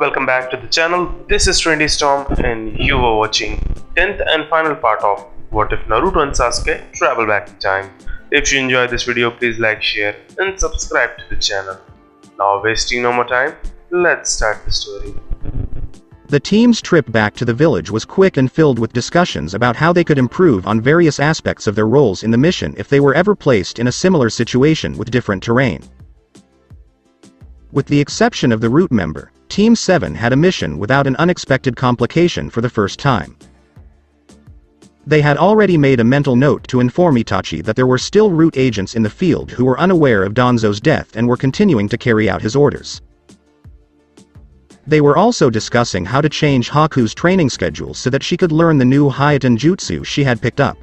Welcome back to the channel. This is Trendy Storm and you are watching 10th and final part of What If Naruto and Sasuke Travel Back in Time. If you enjoyed this video, please like, share and subscribe to the channel. Now wasting no more time, let's start the story. The team's trip back to the village was quick and filled with discussions about how they could improve on various aspects of their roles in the mission if they were ever placed in a similar situation with different terrain. With the exception of the root member, Team 7 had a mission without an unexpected complication for the first time. They had already made a mental note to inform Itachi that there were still root agents in the field who were unaware of Danzo's death and were continuing to carry out his orders. They were also discussing how to change Haku's training schedule so that she could learn the new Hyuga jutsu she had picked up.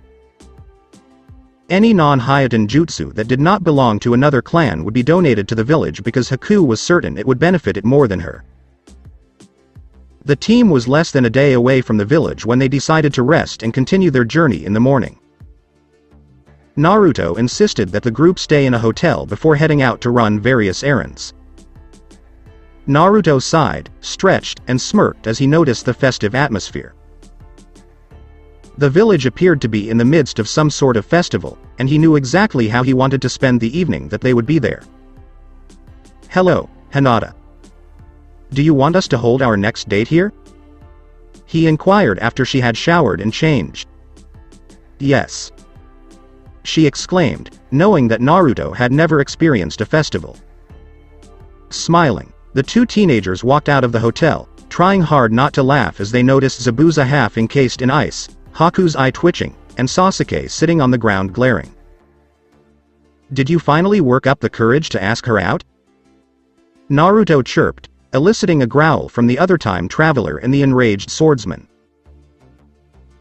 Any non-Hyuga jutsu that did not belong to another clan would be donated to the village because Haku was certain it would benefit it more than her. The team was less than a day away from the village when they decided to rest and continue their journey in the morning. Naruto insisted that the group stay in a hotel before heading out to run various errands. Naruto sighed, stretched, and smirked as he noticed the festive atmosphere. The village appeared to be in the midst of some sort of festival, and he knew exactly how he wanted to spend the evening that they would be there. "Hello, Hinata. Do you want us to hold our next date here?" he inquired after she had showered and changed. "Yes," she exclaimed, knowing that Naruto had never experienced a festival. Smiling, the two teenagers walked out of the hotel, trying hard not to laugh as they noticed Zabuza half encased in ice, Haku's eye twitching, and Sasuke sitting on the ground glaring. "Did you finally work up the courage to ask her out?" Naruto chirped, eliciting a growl from the other time traveler and the enraged swordsman.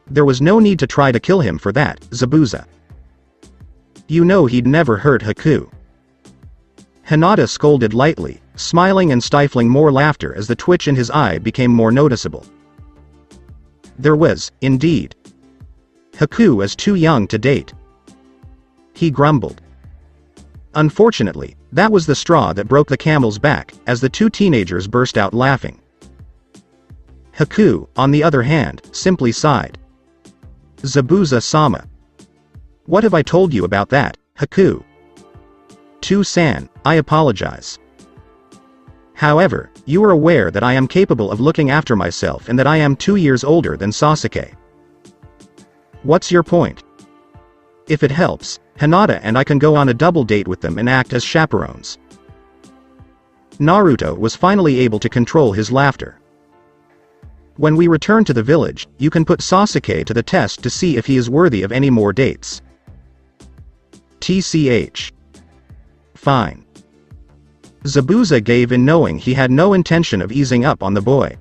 "There was no need to try to kill him for that, Zabuza. You know he'd never hurt Haku." Hinata scolded lightly, smiling and stifling more laughter as the twitch in his eye became more noticeable. "There was, indeed. Haku is too young to date," he grumbled. Unfortunately, that was the straw that broke the camel's back, as the two teenagers burst out laughing. Haku, on the other hand, simply sighed. "Zabuza-sama. What have I told you about that, Haku? To-san, I apologize. However, you are aware that I am capable of looking after myself and that I am 2 years older than Sasuke. What's your point? If it helps, Hinata and I can go on a double date with them and act as chaperones." Naruto was finally able to control his laughter. "When we return to the village, you can put Sasuke to the test to see if he is worthy of any more dates." "TCH. Fine." Zabuza gave in, knowing he had no intention of easing up on the boy.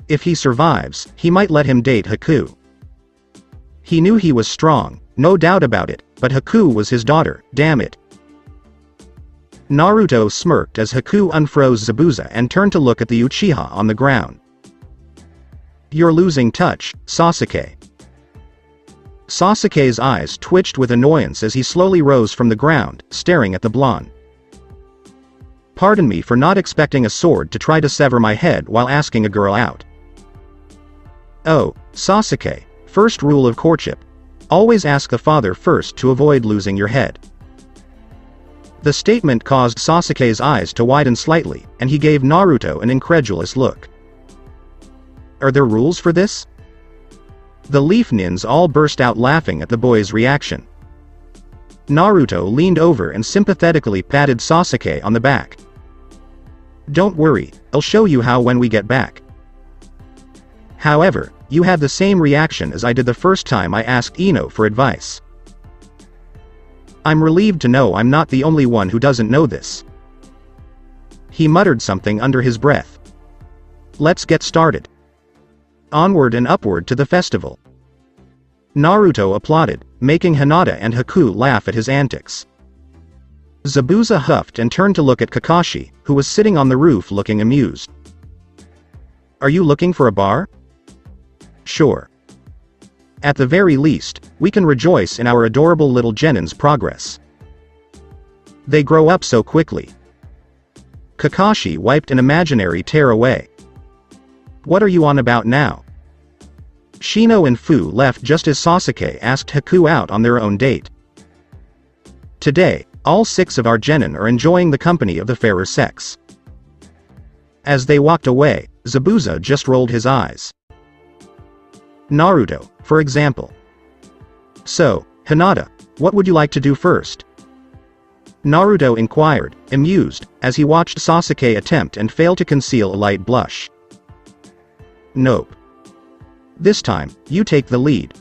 If he survives, he might let him date Haku. He knew he was strong, no doubt about it, but Haku was his daughter, damn it. Naruto smirked as Haku unfroze Zabuza and turned to look at the Uchiha on the ground. "You're losing touch, Sasuke." Sasuke's eyes twitched with annoyance as he slowly rose from the ground, staring at the blonde. "Pardon me for not expecting a sword to try to sever my head while asking a girl out." "Oh, Sasuke, first rule of courtship. Always ask the father first to avoid losing your head." The statement caused Sasuke's eyes to widen slightly, and he gave Naruto an incredulous look. "Are there rules for this?" The Leaf Nins all burst out laughing at the boy's reaction. Naruto leaned over and sympathetically patted Sasuke on the back. "Don't worry, I'll show you how when we get back. However, you had the same reaction as I did the first time I asked Ino for advice. I'm relieved to know I'm not the only one who doesn't know this." He muttered something under his breath. "Let's get started. Onward and upward to the festival." Naruto applauded, making Hinata and Haku laugh at his antics. Zabuza huffed and turned to look at Kakashi, who was sitting on the roof looking amused. "Are you looking for a bar?" "Sure. At the very least, we can rejoice in our adorable little Genin's progress. They grow up so quickly." Kakashi wiped an imaginary tear away. What are you on about now? Shino and Fu left just as Sasuke asked Haku out on their own date. Today, all 6 of our genin are enjoying the company of the fairer sex. As they walked away, Zabuza just rolled his eyes. Naruto, for example. So, Hinata, what would you like to do first? Naruto inquired, amused, as he watched Sasuke attempt and fail to conceal a light blush. Nope. This time, you take the lead.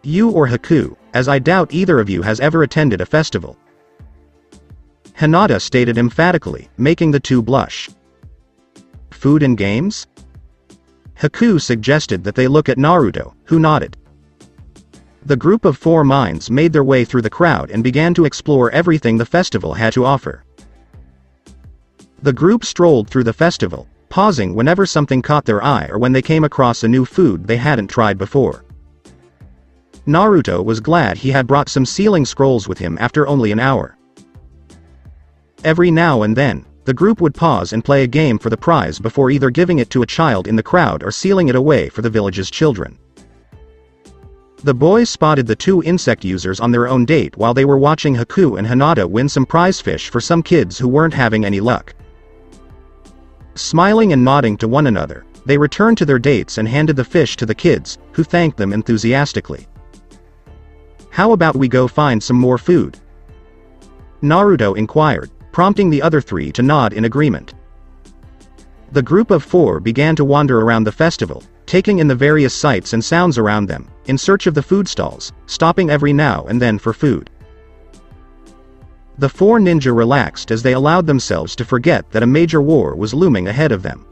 You or Haku, as I doubt either of you has ever attended a festival. Hinata stated emphatically, making the two blush. Food and games? Haku suggested that they look at Naruto, who nodded. The group of 4 minds made their way through the crowd and began to explore everything the festival had to offer. The group strolled through the festival, pausing whenever something caught their eye or when they came across a new food they hadn't tried before. Naruto was glad he had brought some sealing scrolls with him after only an hour. Every now and then, the group would pause and play a game for the prize before either giving it to a child in the crowd or sealing it away for the village's children. The boys spotted the 2 insect users on their own date while they were watching Haku and Hinata win some prize fish for some kids who weren't having any luck. Smiling and nodding to one another, they returned to their dates and handed the fish to the kids, who thanked them enthusiastically. How about we go find some more food? Naruto inquired, prompting the other 3 to nod in agreement. The group of 4 began to wander around the festival, taking in the various sights and sounds around them, in search of the food stalls, stopping every now and then for food. The 4 ninja relaxed as they allowed themselves to forget that a major war was looming ahead of them.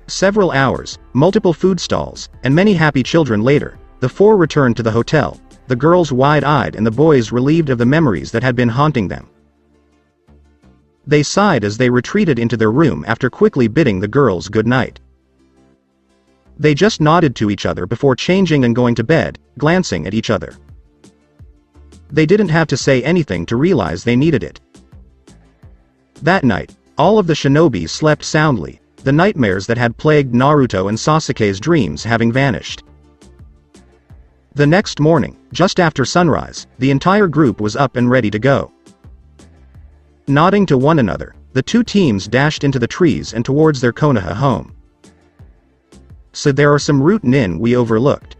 Several hours, multiple food stalls, and many happy children later, the 4 returned to the hotel, the girls wide-eyed and the boys relieved of the memories that had been haunting them. They sighed as they retreated into their room after quickly bidding the girls good night. They just nodded to each other before changing and going to bed, glancing at each other. They didn't have to say anything to realize they needed it. That night, all of the shinobi slept soundly, the nightmares that had plagued Naruto and Sasuke's dreams having vanished. The next morning, just after sunrise, the entire group was up and ready to go. Nodding to one another, the 2 teams dashed into the trees and towards their Konoha home. So there are some root nin we overlooked.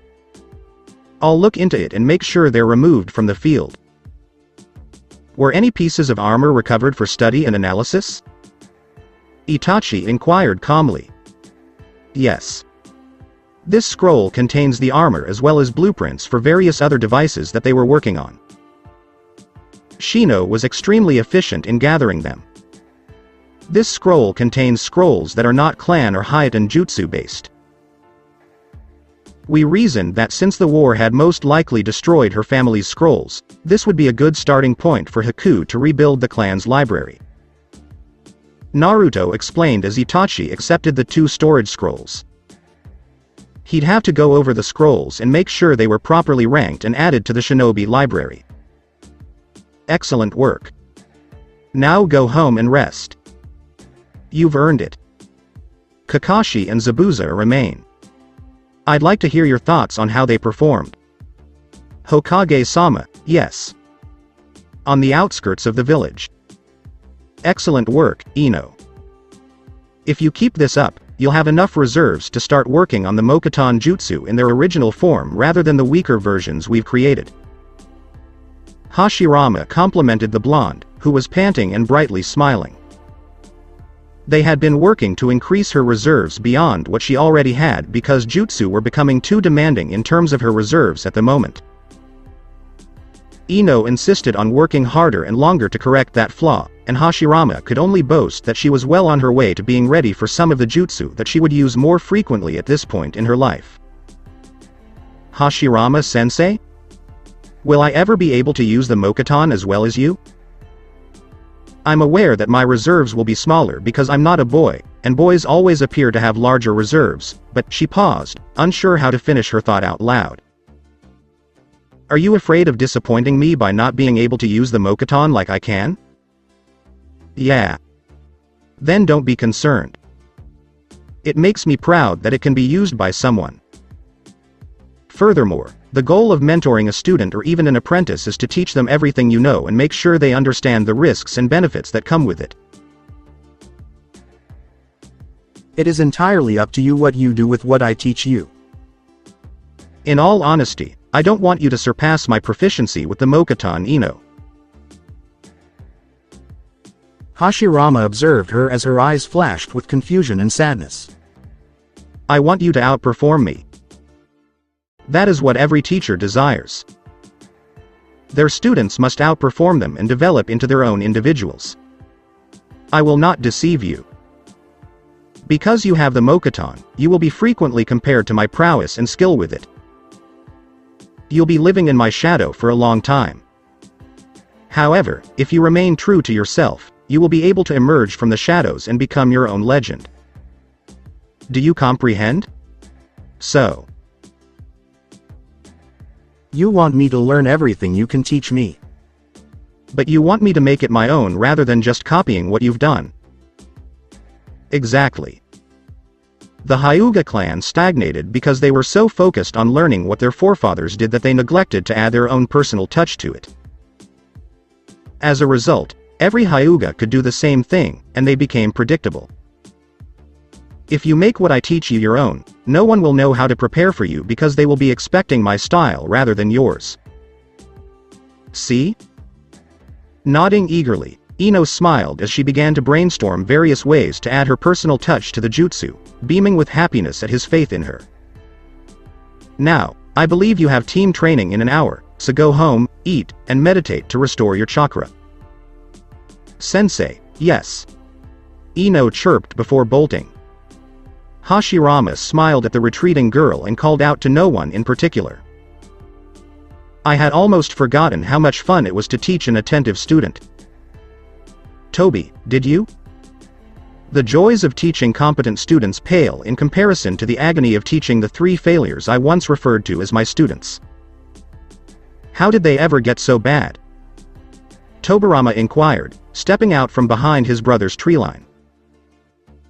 I'll look into it and make sure they're removed from the field. Were any pieces of armor recovered for study and analysis? Itachi inquired calmly. Yes. This scroll contains the armor as well as blueprints for various other devices that they were working on. Shino was extremely efficient in gathering them. This scroll contains scrolls that are not clan or Hyuga jutsu based. We reasoned that since the war had most likely destroyed her family's scrolls, this would be a good starting point for Haku to rebuild the clan's library. Naruto explained as Itachi accepted the 2 storage scrolls. He'd have to go over the scrolls and make sure they were properly ranked and added to the shinobi library. Excellent work. Now go home and rest. You've earned it. Kakashi and Zabuza remain. I'd like to hear your thoughts on how they performed. Hokage-sama, yes. On the outskirts of the village. Excellent work, Ino. If you keep this up, you'll have enough reserves to start working on the Mokuton Jutsu in their original form rather than the weaker versions we've created. Hashirama complimented the blonde, who was panting and brightly smiling. They had been working to increase her reserves beyond what she already had because jutsu were becoming too demanding in terms of her reserves at the moment. Ino insisted on working harder and longer to correct that flaw, and Hashirama could only boast that she was well on her way to being ready for some of the jutsu that she would use more frequently at this point in her life. Hashirama-sensei? Will I ever be able to use the Mokuton as well as you? I'm aware that my reserves will be smaller because I'm not a boy, and boys always appear to have larger reserves, but she paused, unsure how to finish her thought out loud. Are you afraid of disappointing me by not being able to use the Mokuton like I can? Yeah. Then don't be concerned. It makes me proud that it can be used by someone. Furthermore, the goal of mentoring a student or even an apprentice is to teach them everything you know and make sure they understand the risks and benefits that come with it. It is entirely up to you what you do with what I teach you. In all honesty, I don't want you to surpass my proficiency with the Mokuton Ino. Hashirama observed her as her eyes flashed with confusion and sadness. I want you to outperform me. That is what every teacher desires. Their students must outperform them and develop into their own individuals. I will not deceive you. Because you have the Mokuton, you will be frequently compared to my prowess and skill with it. You'll be living in my shadow for a long time. However, if you remain true to yourself, you will be able to emerge from the shadows and become your own legend. Do you comprehend? So. You want me to learn everything you can teach me. But you want me to make it my own rather than just copying what you've done. Exactly. The Hyuga clan stagnated because they were so focused on learning what their forefathers did that they neglected to add their own personal touch to it. As a result, every Hyuga could do the same thing, and they became predictable. If you make what I teach you your own, no one will know how to prepare for you because they will be expecting my style rather than yours. See? Nodding eagerly, Ino smiled as she began to brainstorm various ways to add her personal touch to the jutsu, beaming with happiness at his faith in her. Now, I believe you have team training in an hour, so go home, eat, and meditate to restore your chakra. Sensei, yes. Ino chirped before bolting. Hashirama smiled at the retreating girl and called out to no one in particular. I had almost forgotten how much fun it was to teach an attentive student. Toby, did you? The joys of teaching competent students pale in comparison to the agony of teaching the 3 failures I once referred to as my students. How did they ever get so bad? Tobirama inquired, stepping out from behind his brother's treeline.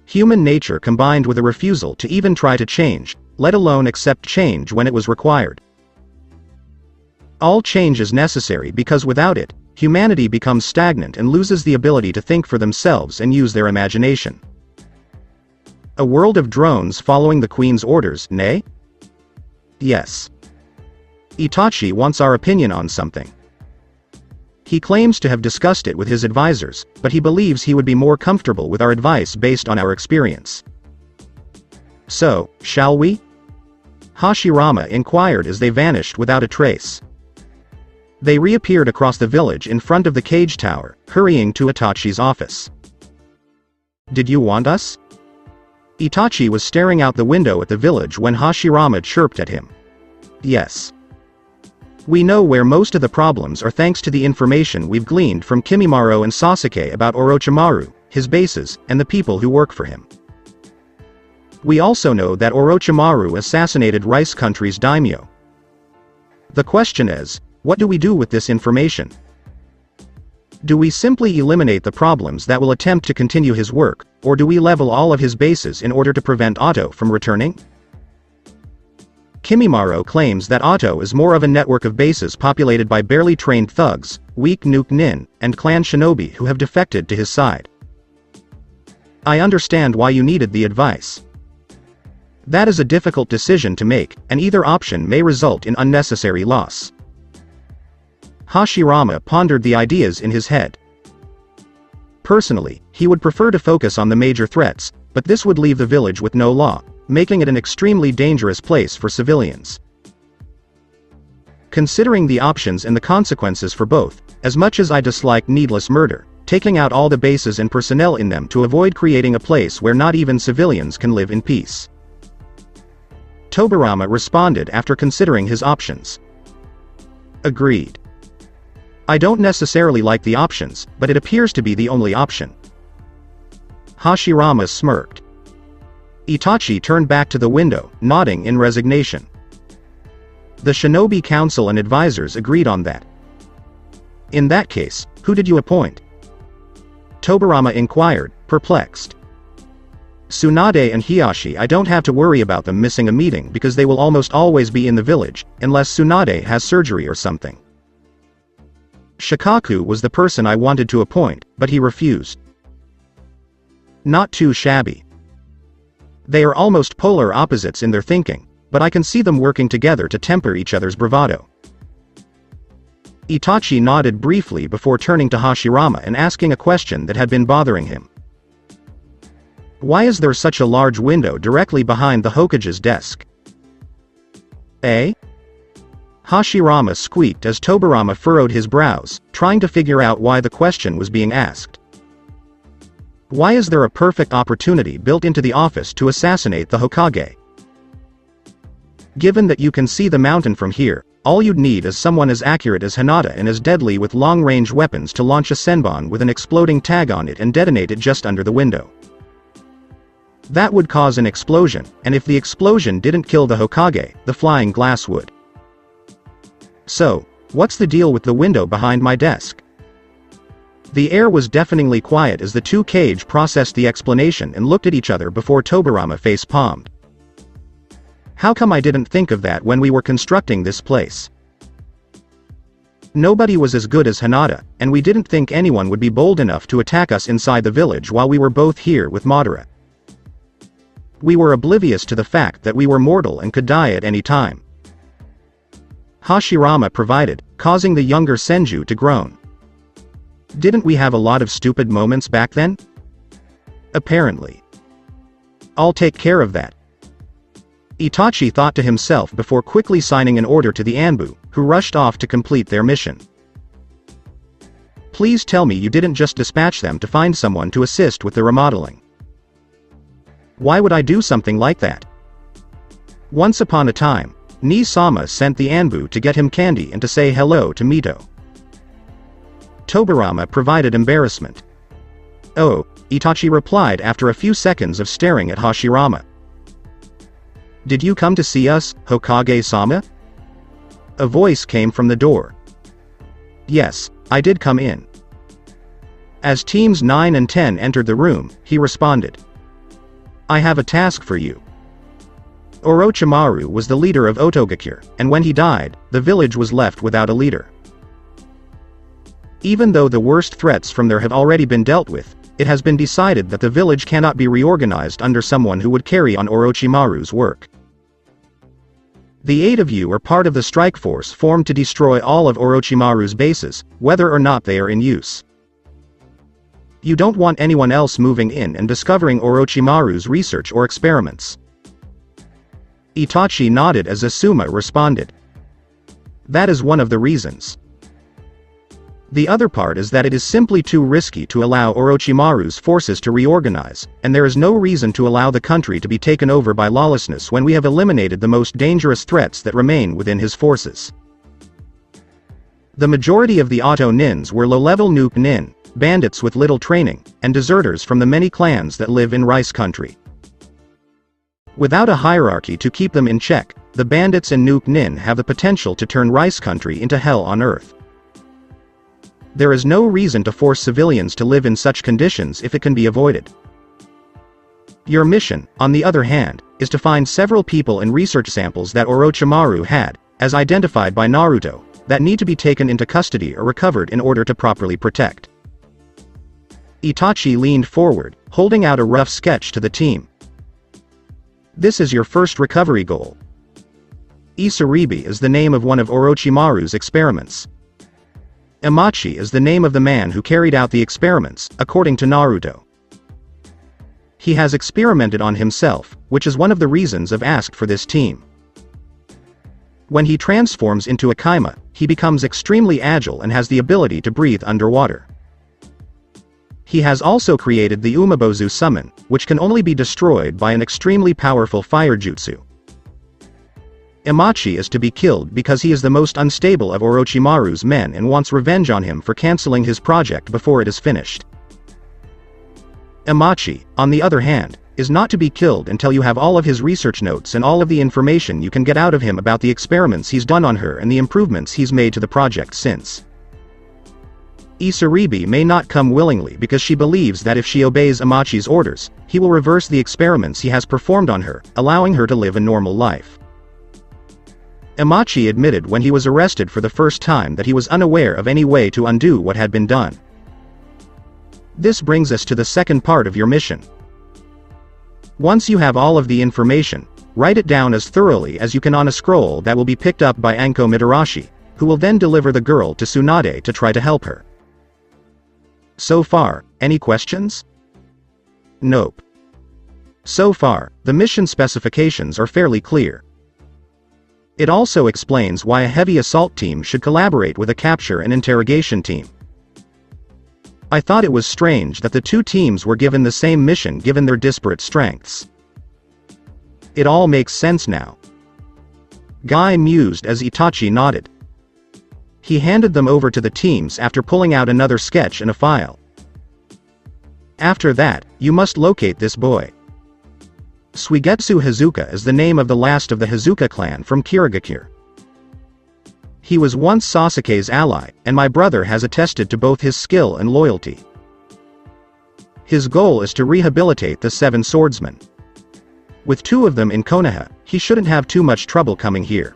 Human nature combined with a refusal to even try to change, let alone accept change when it was required. All change is necessary because without it, humanity becomes stagnant and loses the ability to think for themselves and use their imagination. A world of drones following the Queen's orders, nay? Yes. Itachi wants our opinion on something. He claims to have discussed it with his advisors, but he believes he would be more comfortable with our advice based on our experience. So, shall we? Hashirama inquired as they vanished without a trace. They reappeared across the village in front of the cage tower, hurrying to Itachi's office. Did you want us? Itachi was staring out the window at the village when Hashirama chirped at him. Yes. We know where most of the problems are thanks to the information we've gleaned from Kimimaro and Sasuke about Orochimaru, his bases, and the people who work for him. We also know that Orochimaru assassinated Rice Country's daimyo. The question is, what do we do with this information? Do we simply eliminate the problems that will attempt to continue his work, or do we level all of his bases in order to prevent Otto from returning? Kimimaro claims that Otto is more of a network of bases populated by barely trained thugs, weak nuke nin, and clan shinobi who have defected to his side. I understand why you needed the advice. That is a difficult decision to make, and either option may result in unnecessary loss. Hashirama pondered the ideas in his head. Personally, he would prefer to focus on the major threats, but this would leave the village with no law, making it an extremely dangerous place for civilians. Considering the options and the consequences for both, as much as I dislike needless murder, taking out all the bases and personnel in them to avoid creating a place where not even civilians can live in peace. Tobirama responded after considering his options. Agreed. I don't necessarily like the options, but it appears to be the only option. Hashirama smirked. Itachi turned back to the window, nodding in resignation. The Shinobi Council and advisors agreed on that. In that case, who did you appoint? Tobirama inquired, perplexed. Tsunade and Hiyashi, I don't have to worry about them missing a meeting because they will almost always be in the village, unless Tsunade has surgery or something. Shikaku was the person I wanted to appoint, but he refused. Not too shabby. They are almost polar opposites in their thinking, but I can see them working together to temper each other's bravado. Itachi nodded briefly before turning to Hashirama and asking a question that had been bothering him. Why is there such a large window directly behind the Hokage's desk? Eh? Hashirama squeaked as Tobirama furrowed his brows, trying to figure out why the question was being asked. Why is there a perfect opportunity built into the office to assassinate the Hokage? Given that you can see the mountain from here, all you'd need is someone as accurate as Hinata and as deadly with long-range weapons to launch a senbon with an exploding tag on it and detonate it just under the window. That would cause an explosion, and if the explosion didn't kill the Hokage, the flying glass would. So, what's the deal with the window behind my desk? The air was deafeningly quiet as the two Kage processed the explanation and looked at each other before Tobirama face-palmed. How come I didn't think of that when we were constructing this place? Nobody was as good as Hinata, and we didn't think anyone would be bold enough to attack us inside the village while we were both here with Madara. We were oblivious to the fact that we were mortal and could die at any time. Hashirama provided, causing the younger Senju to groan. Didn't we have a lot of stupid moments back then? Apparently. I'll take care of that. Itachi thought to himself before quickly signing an order to the Anbu, who rushed off to complete their mission. Please tell me you didn't just dispatch them to find someone to assist with the remodeling. Why would I do something like that? Once upon a time, Ni-sama sent the Anbu to get him candy and to say hello to Mito. Tobirama provided embarrassment. Oh, Itachi replied after a few seconds of staring at Hashirama. Did you come to see us, Hokage-sama? A voice came from the door. Yes, I did come in. As teams 9 and 10 entered the room, he responded. I have a task for you. Orochimaru was the leader of Otogakure, and when he died, the village was left without a leader. Even though the worst threats from there have already been dealt with, it has been decided that the village cannot be reorganized under someone who would carry on Orochimaru's work. The 8 of you are part of the strike force formed to destroy all of Orochimaru's bases, whether or not they are in use. You don't want anyone else moving in and discovering Orochimaru's research or experiments. Itachi nodded as Asuma responded. That is one of the reasons. The other part is that it is simply too risky to allow Orochimaru's forces to reorganize, and there is no reason to allow the country to be taken over by lawlessness when we have eliminated the most dangerous threats that remain within his forces. The majority of the Auto Nins were low-level Nuke Nin, bandits with little training, and deserters from the many clans that live in Rice Country. Without a hierarchy to keep them in check, the bandits and Nuke Nin have the potential to turn Rice Country into hell on earth. There is no reason to force civilians to live in such conditions if it can be avoided. Your mission, on the other hand, is to find several people and research samples that Orochimaru had, as identified by Naruto, that need to be taken into custody or recovered in order to properly protect. Itachi leaned forward, holding out a rough sketch to the team. This is your first recovery goal. Isaribi is the name of one of Orochimaru's experiments. Amachi is the name of the man who carried out the experiments, according to Naruto. He has experimented on himself, which is one of the reasons I've asked for this team. When he transforms into a Kaima, he becomes extremely agile and has the ability to breathe underwater. He has also created the Umabozu summon, which can only be destroyed by an extremely powerful fire jutsu. Amachi is to be killed because he is the most unstable of Orochimaru's men and wants revenge on him for canceling his project before it is finished. Amachi, on the other hand, is not to be killed until you have all of his research notes and all of the information you can get out of him about the experiments he's done on her and the improvements he's made to the project since. Isaribi may not come willingly because she believes that if she obeys Amachi's orders, he will reverse the experiments he has performed on her, allowing her to live a normal life. Amachi admitted when he was arrested for the first time that he was unaware of any way to undo what had been done. This brings us to the second part of your mission. Once you have all of the information, write it down as thoroughly as you can on a scroll that will be picked up by Anko Mitarashi, who will then deliver the girl to Tsunade to try to help her. So far, any questions? Nope. So far, the mission specifications are fairly clear. It also explains why a heavy assault team should collaborate with a capture and interrogation team. I thought it was strange that the two teams were given the same mission given their disparate strengths. It all makes sense now. Guy mused as Itachi nodded. He handed them over to the teams after pulling out another sketch and a file. After that, you must locate this boy. Suigetsu Hizuka is the name of the last of the Hizuka clan from Kirigakure. He was once Sasuke's ally, and my brother has attested to both his skill and loyalty. His goal is to rehabilitate the 7 swordsmen. With 2 of them in Konoha, he shouldn't have too much trouble coming here.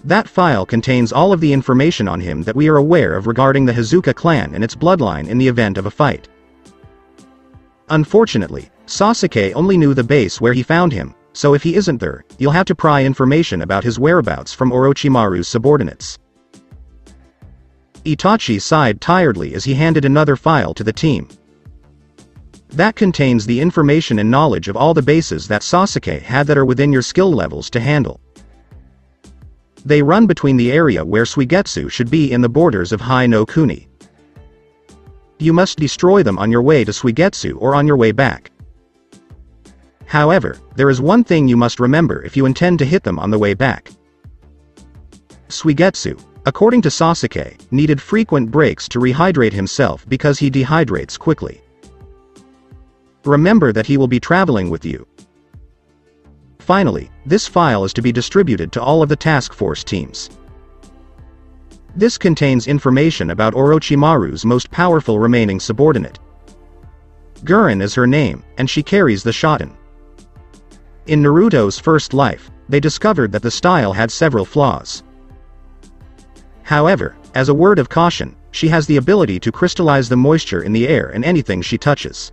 That file contains all of the information on him that we are aware of regarding the Hizuka clan and its bloodline in the event of a fight. Unfortunately, Sasuke only knew the base where he found him, so if he isn't there, you'll have to pry information about his whereabouts from Orochimaru's subordinates. Itachi sighed tiredly as he handed another file to the team. That contains the information and knowledge of all the bases that Sasuke had that are within your skill levels to handle. They run between the area where Suigetsu should be in the borders of Hai no Kuni. You must destroy them on your way to Suigetsu or on your way back. However, there is one thing you must remember if you intend to hit them on the way back. Suigetsu, according to Sasuke, needed frequent breaks to rehydrate himself because he dehydrates quickly. Remember that he will be traveling with you. Finally, this file is to be distributed to all of the task force teams. This contains information about Orochimaru's most powerful remaining subordinate. Guren is her name, and she carries the shoten. In Naruto's first life, they discovered that the style had several flaws. However, as a word of caution, she has the ability to crystallize the moisture in the air and anything she touches.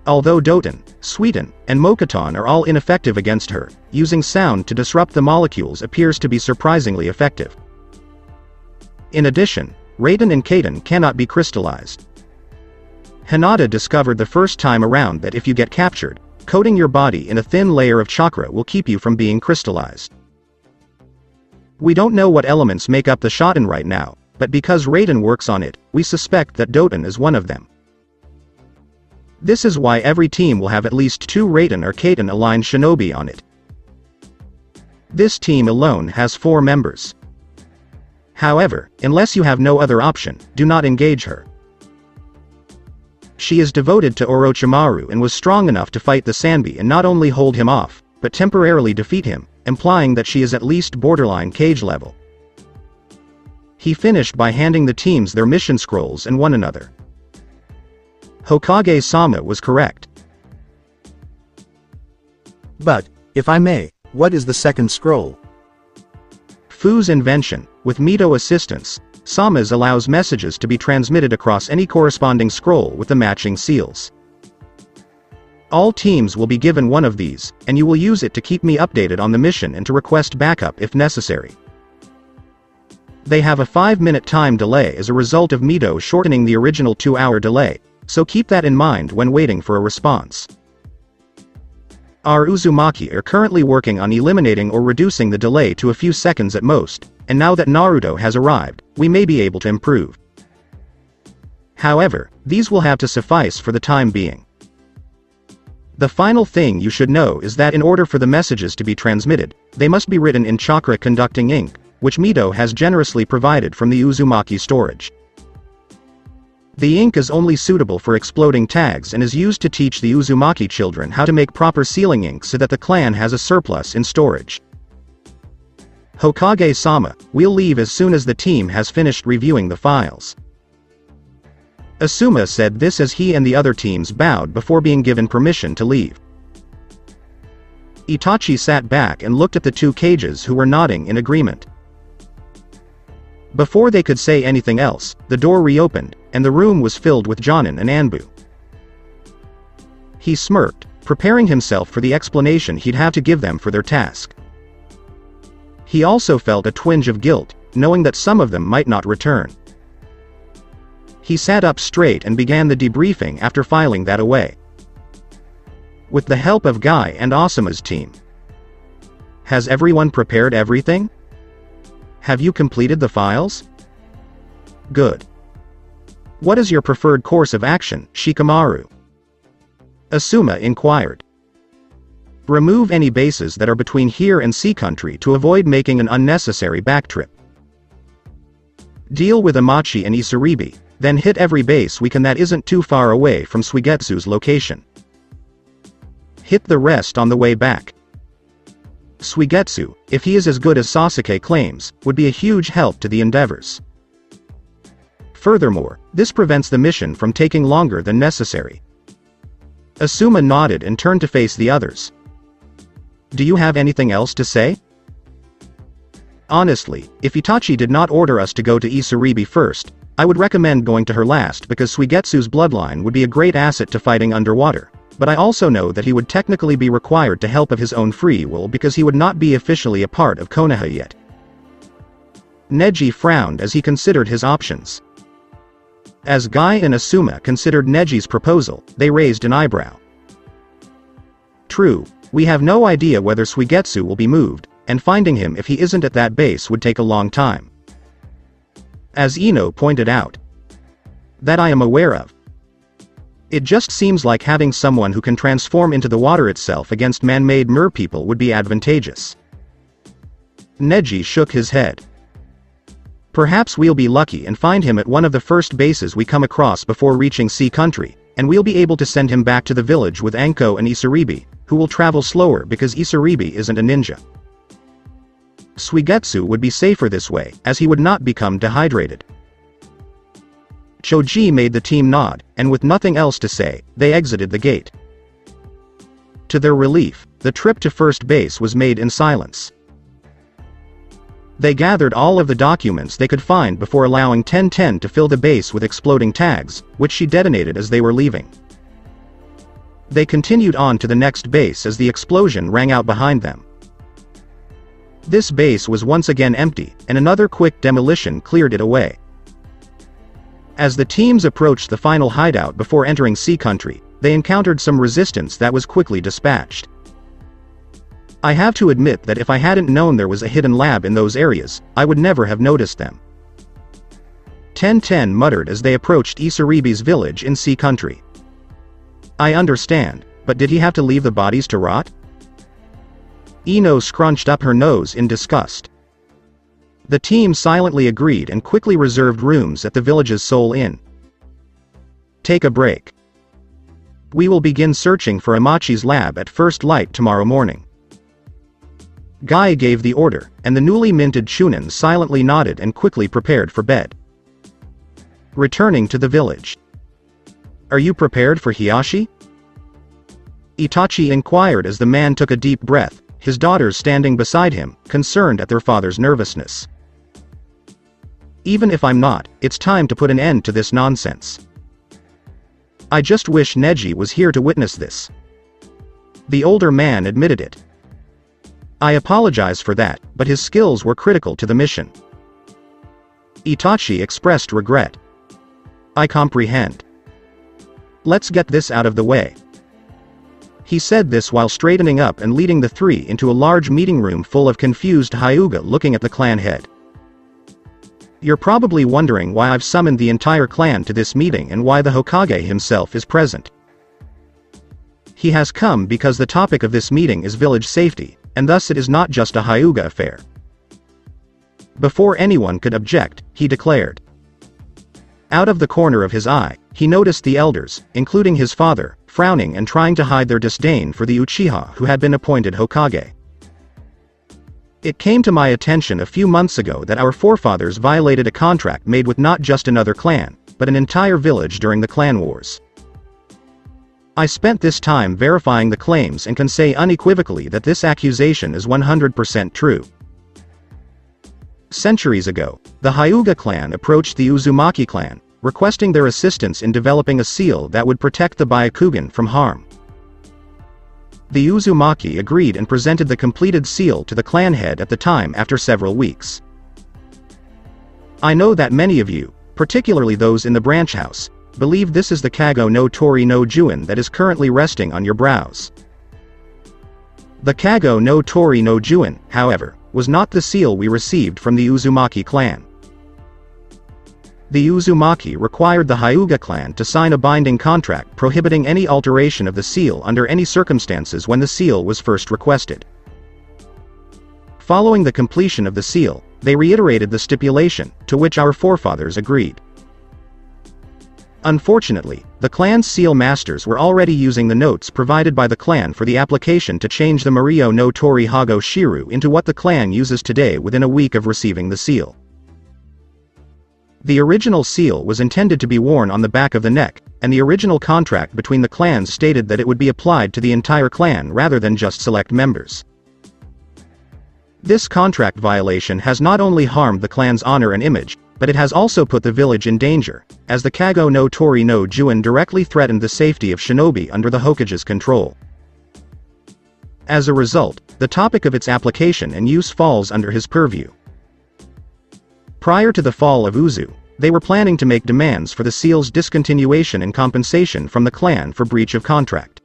Although Doton, Suiten, and Mokuton are all ineffective against her, using sound to disrupt the molecules appears to be surprisingly effective. In addition, Raiden and Kaden cannot be crystallized. Hinata discovered the first time around that if you get captured, coating your body in a thin layer of chakra will keep you from being crystallized. We don't know what elements make up the shoten right now, but because Raiden works on it, we suspect that Doton is one of them. This is why every team will have at least 2 Raiden or Kaden aligned shinobi on it. This team alone has 4 members. However, unless you have no other option, do not engage her. She is devoted to Orochimaru and was strong enough to fight the Sanbi and not only hold him off, but temporarily defeat him, implying that she is at least borderline Kage level. He finished by handing the teams their mission scrolls and one another. Hokage-sama was correct. But, if I may, what is the second scroll? Fu's invention, with Mito assistance, Sama's allows messages to be transmitted across any corresponding scroll with the matching seals. All teams will be given one of these, and you will use it to keep me updated on the mission and to request backup if necessary. They have a 5-minute time delay as a result of Mito shortening the original 2-hour delay, so keep that in mind when waiting for a response. Our Uzumaki are currently working on eliminating or reducing the delay to a few seconds at most, and now that Naruto has arrived, we may be able to improve. However, these will have to suffice for the time being. The final thing you should know is that in order for the messages to be transmitted, they must be written in chakra-conducting ink, which Mito has generously provided from the Uzumaki storage. The ink is only suitable for exploding tags and is used to teach the Uzumaki children how to make proper sealing ink so that the clan has a surplus in storage. Hokage-sama, we'll leave as soon as the team has finished reviewing the files. Asuma said this as he and the other teams bowed before being given permission to leave. Itachi sat back and looked at the two Kages who were nodding in agreement. Before they could say anything else, the door reopened, and the room was filled with Jonin and Anbu. He smirked, preparing himself for the explanation he'd have to give them for their task. He also felt a twinge of guilt, knowing that some of them might not return. He sat up straight and began the debriefing after filing that away. With the help of Guy and Asuma's team. Has everyone prepared everything? Have you completed the files? Good. What is your preferred course of action, Shikamaru? Asuma inquired. Remove any bases that are between here and Sea Country to avoid making an unnecessary backtrip. Deal with Amachi and Isaribi, then hit every base we can that isn't too far away from Suigetsu's location. Hit the rest on the way back. Suigetsu, if he is as good as Sasuke claims, would be a huge help to the endeavors. Furthermore, this prevents the mission from taking longer than necessary. Asuma nodded and turned to face the others. Do you have anything else to say? Honestly, if Itachi did not order us to go to Isaribi first, I would recommend going to her last because Suigetsu's bloodline would be a great asset to fighting underwater, but I also know that he would technically be required to help of his own free will because he would not be officially a part of Konoha yet. Neji frowned as he considered his options. As Guy and Asuma considered Neji's proposal, they raised an eyebrow. True, we have no idea whether Suigetsu will be moved, and finding him if he isn't at that base would take a long time. As Ino pointed out. That I am aware of. It just seems like having someone who can transform into the water itself against man-made merpeople would be advantageous. Neji shook his head. Perhaps we'll be lucky and find him at one of the first bases we come across before reaching Sea Country, and we'll be able to send him back to the village with Anko and Isaribi, who will travel slower because Isaribi isn't a ninja. Suigetsu would be safer this way, as he would not become dehydrated. Choji made the team nod, and with nothing else to say, they exited the gate. To their relief, the trip to first base was made in silence. They gathered all of the documents they could find before allowing 1010 to fill the base with exploding tags, which she detonated as they were leaving. They continued on to the next base as the explosion rang out behind them. This base was once again empty, and another quick demolition cleared it away. As the teams approached the final hideout before entering Sea Country, they encountered some resistance that was quickly dispatched. I have to admit that if I hadn't known there was a hidden lab in those areas, I would never have noticed them. 1010 muttered as they approached Isaribi's village in Sea Country. I understand, but did he have to leave the bodies to rot? Ino scrunched up her nose in disgust. The team silently agreed and quickly reserved rooms at the village's sole inn. Take a break. We will begin searching for Amachi's lab at first light tomorrow morning. Guy gave the order, and the newly minted Chunin silently nodded and quickly prepared for bed. Returning to the village. Are you prepared for Hiyashi? Itachi inquired as the man took a deep breath, his daughters standing beside him, concerned at their father's nervousness. Even if I'm not, it's time to put an end to this nonsense. I just wish Neji was here to witness this. The older man admitted it. I apologize for that, but his skills were critical to the mission. Itachi expressed regret. I comprehend. Let's get this out of the way. He said this while straightening up and leading the three into a large meeting room full of confused Hyuga looking at the clan head. You're probably wondering why I've summoned the entire clan to this meeting and why the Hokage himself is present. He has come because the topic of this meeting is village safety, and thus it is not just a Hyuga affair. Before anyone could object, he declared. Out of the corner of his eye, he noticed the elders, including his father, frowning and trying to hide their disdain for the Uchiha who had been appointed Hokage. It came to my attention a few months ago that our forefathers violated a contract made with not just another clan, but an entire village during the clan wars. I spent this time verifying the claims and can say unequivocally that this accusation is 100% true. Centuries ago, the Hyuga clan approached the Uzumaki clan, requesting their assistance in developing a seal that would protect the Byakugan from harm. The Uzumaki agreed and presented the completed seal to the clan head at the time after several weeks. I know that many of you, particularly those in the branch house, believe this is the Kago no Tori no Juin that is currently resting on your brows. The Kago no Tori no Juin, however, was not the seal we received from the Uzumaki clan. The Uzumaki required the Hyuga clan to sign a binding contract prohibiting any alteration of the seal under any circumstances when the seal was first requested. Following the completion of the seal, they reiterated the stipulation, to which our forefathers agreed. Unfortunately, the clan's seal masters were already using the notes provided by the clan for the application to change the Mario no Tori Hago Shiru into what the clan uses today within a week of receiving the seal. The original seal was intended to be worn on the back of the neck, and the original contract between the clans stated that it would be applied to the entire clan rather than just select members. This contract violation has not only harmed the clan's honor and image, but it has also put the village in danger, as the Kago no Tori no Juin directly threatened the safety of shinobi under the Hokage's control. As a result, the topic of its application and use falls under his purview. Prior to the fall of Uzu, they were planning to make demands for the seal's discontinuation and compensation from the clan for breach of contract.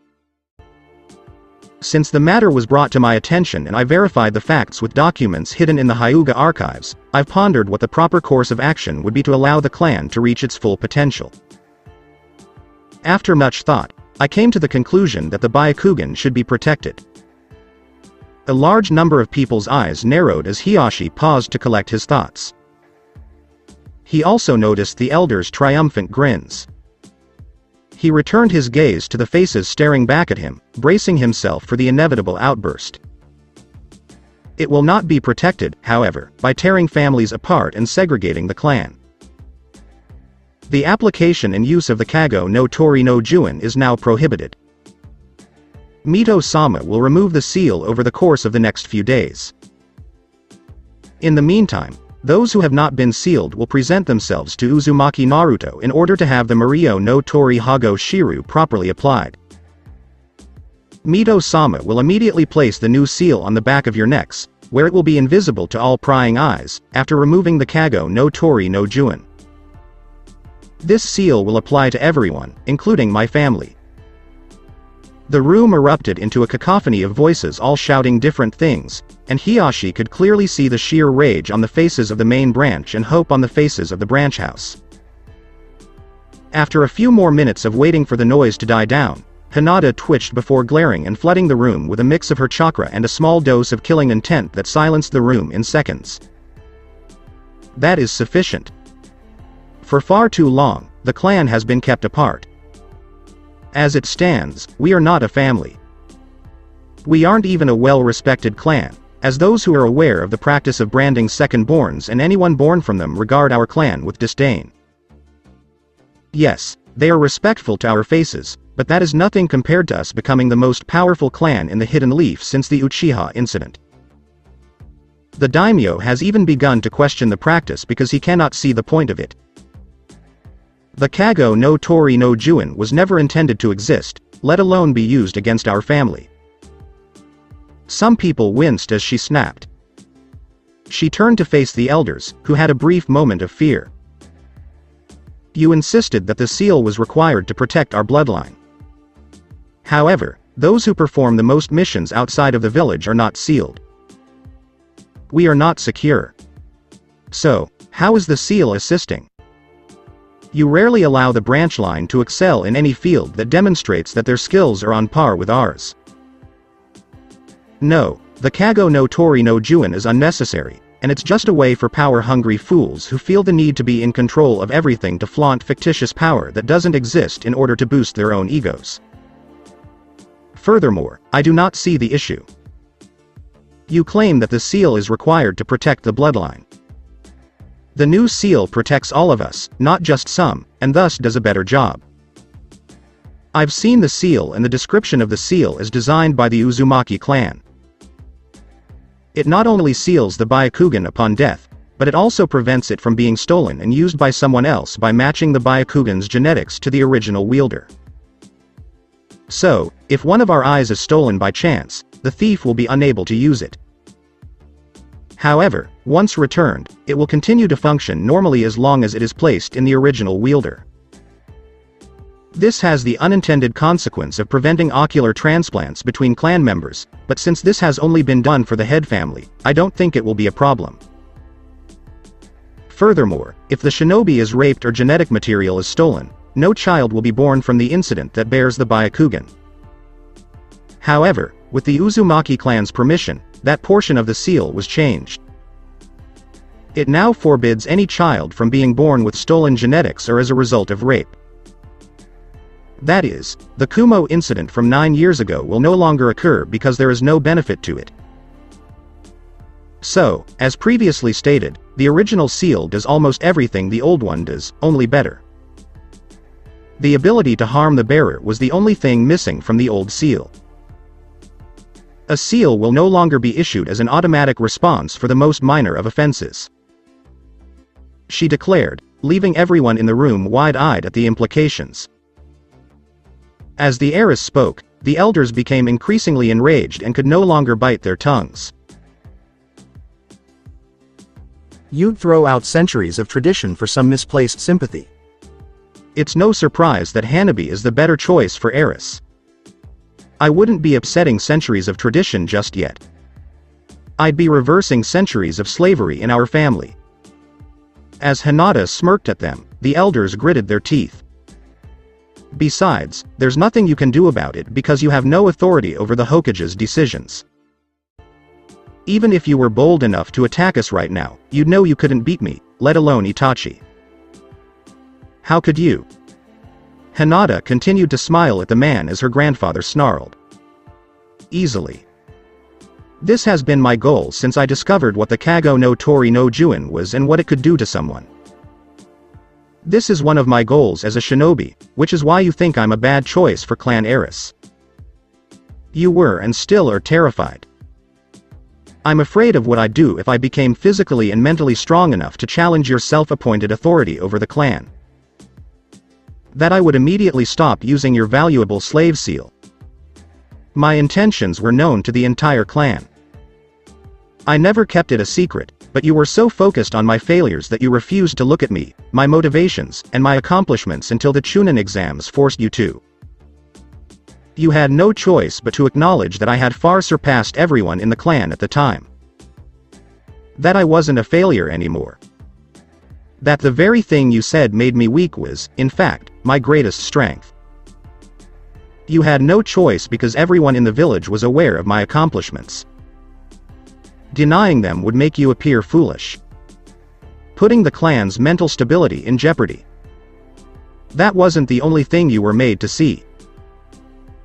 Since the matter was brought to my attention and I verified the facts with documents hidden in the Hyuga archives, I've pondered what the proper course of action would be to allow the clan to reach its full potential. After much thought, I came to the conclusion that the Byakugan should be protected. A large number of people's eyes narrowed as Hiyashi paused to collect his thoughts. He also noticed the elders' triumphant grins. He returned his gaze to the faces staring back at him, bracing himself for the inevitable outburst. It will not be protected, however, by tearing families apart and segregating the clan. The application and use of the Kago no Tori no Juin is now prohibited. Mito-sama will remove the seal over the course of the next few days. In the meantime, those who have not been sealed will present themselves to Uzumaki Naruto in order to have the Mario no Tori Hago Shiru properly applied. Mito-sama will immediately place the new seal on the back of your necks, where it will be invisible to all prying eyes, after removing the Kago no Tori no Juin. This seal will apply to everyone, including my family. The room erupted into a cacophony of voices all shouting different things, and Hiyashi could clearly see the sheer rage on the faces of the main branch and hope on the faces of the branch house. After a few more minutes of waiting for the noise to die down, Hinata twitched before glaring and flooding the room with a mix of her chakra and a small dose of killing intent that silenced the room in seconds. That is sufficient. For far too long, the clan has been kept apart. As it stands, we are not a family. We aren't even a well-respected clan, as those who are aware of the practice of branding second-borns and anyone born from them regard our clan with disdain. Yes, they are respectful to our faces, but that is nothing compared to us becoming the most powerful clan in the Hidden Leaf since the Uchiha incident. The daimyo has even begun to question the practice because he cannot see the point of it. The Kago no Tori no Juin was never intended to exist, let alone be used against our family. Some people winced as she snapped. She turned to face the elders, who had a brief moment of fear. You insisted that the seal was required to protect our bloodline. However, those who perform the most missions outside of the village are not sealed. We are not secure. So, how is the seal assisting? You rarely allow the branch line to excel in any field that demonstrates that their skills are on par with ours. No, the Kago no Tori no Juin is unnecessary, and it's just a way for power-hungry fools who feel the need to be in control of everything to flaunt fictitious power that doesn't exist in order to boost their own egos. Furthermore, I do not see the issue. You claim that the seal is required to protect the bloodline. The new seal protects all of us, not just some, and thus does a better job. I've seen the seal, and the description of the seal is designed by the Uzumaki clan. It not only seals the Byakugan upon death, but it also prevents it from being stolen and used by someone else by matching the Byakugan's genetics to the original wielder. So, if one of our eyes is stolen by chance, the thief will be unable to use it. However, once returned, it will continue to function normally as long as it is placed in the original wielder. This has the unintended consequence of preventing ocular transplants between clan members, but since this has only been done for the head family, I don't think it will be a problem. Furthermore, if the shinobi is raped or genetic material is stolen, no child will be born from the incident that bears the Byakugan. However, with the Uzumaki clan's permission, that portion of the seal was changed. It now forbids any child from being born with stolen genetics or as a result of rape. That is, the Kumo incident from 9 years ago will no longer occur because there is no benefit to it. So, as previously stated, the original seal does almost everything the old one does, only better. The ability to harm the bearer was the only thing missing from the old seal. A seal will no longer be issued as an automatic response for the most minor of offenses, she declared, leaving everyone in the room wide-eyed at the implications. As the heiress spoke, the elders became increasingly enraged and could no longer bite their tongues. You'd throw out centuries of tradition for some misplaced sympathy. It's no surprise that Hanabi is the better choice for heiress. I wouldn't be upsetting centuries of tradition just yet. I'd be reversing centuries of slavery in our family. As Hinata smirked at them, the elders gritted their teeth. Besides, there's nothing you can do about it because you have no authority over the Hokage's decisions. Even if you were bold enough to attack us right now, you'd know you couldn't beat me, let alone Itachi. How could you? Hinata continued to smile at the man as her grandfather snarled. Easily. This has been my goal since I discovered what the Kago no Tori no Juin was and what it could do to someone. This is one of my goals as a shinobi, which is why you think I'm a bad choice for clan heiress. You were and still are terrified. I'm afraid of what I'd do if I became physically and mentally strong enough to challenge your self-appointed authority over the clan. That I would immediately stop using your valuable slave seal. My intentions were known to the entire clan. I never kept it a secret, but you were so focused on my failures that you refused to look at me, my motivations, and my accomplishments until the Chunin exams forced you to. You had no choice but to acknowledge that I had far surpassed everyone in the clan at the time. That I wasn't a failure anymore. That the very thing you said made me weak was, in fact, my greatest strength. You had no choice because everyone in the village was aware of my accomplishments. Denying them would make you appear foolish. Putting the clan's mental stability in jeopardy. That wasn't the only thing you were made to see.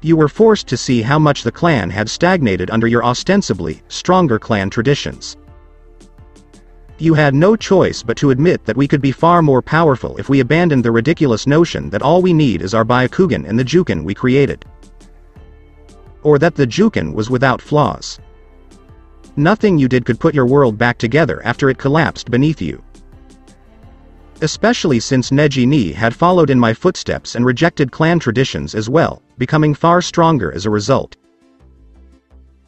You were forced to see how much the clan had stagnated under your ostensibly stronger clan traditions. You had no choice but to admit that we could be far more powerful if we abandoned the ridiculous notion that all we need is our Byakugan and the Juken we created. Or that the Juken was without flaws. Nothing you did could put your world back together after it collapsed beneath you. Especially since Neji Ni had followed in my footsteps and rejected clan traditions as well, becoming far stronger as a result.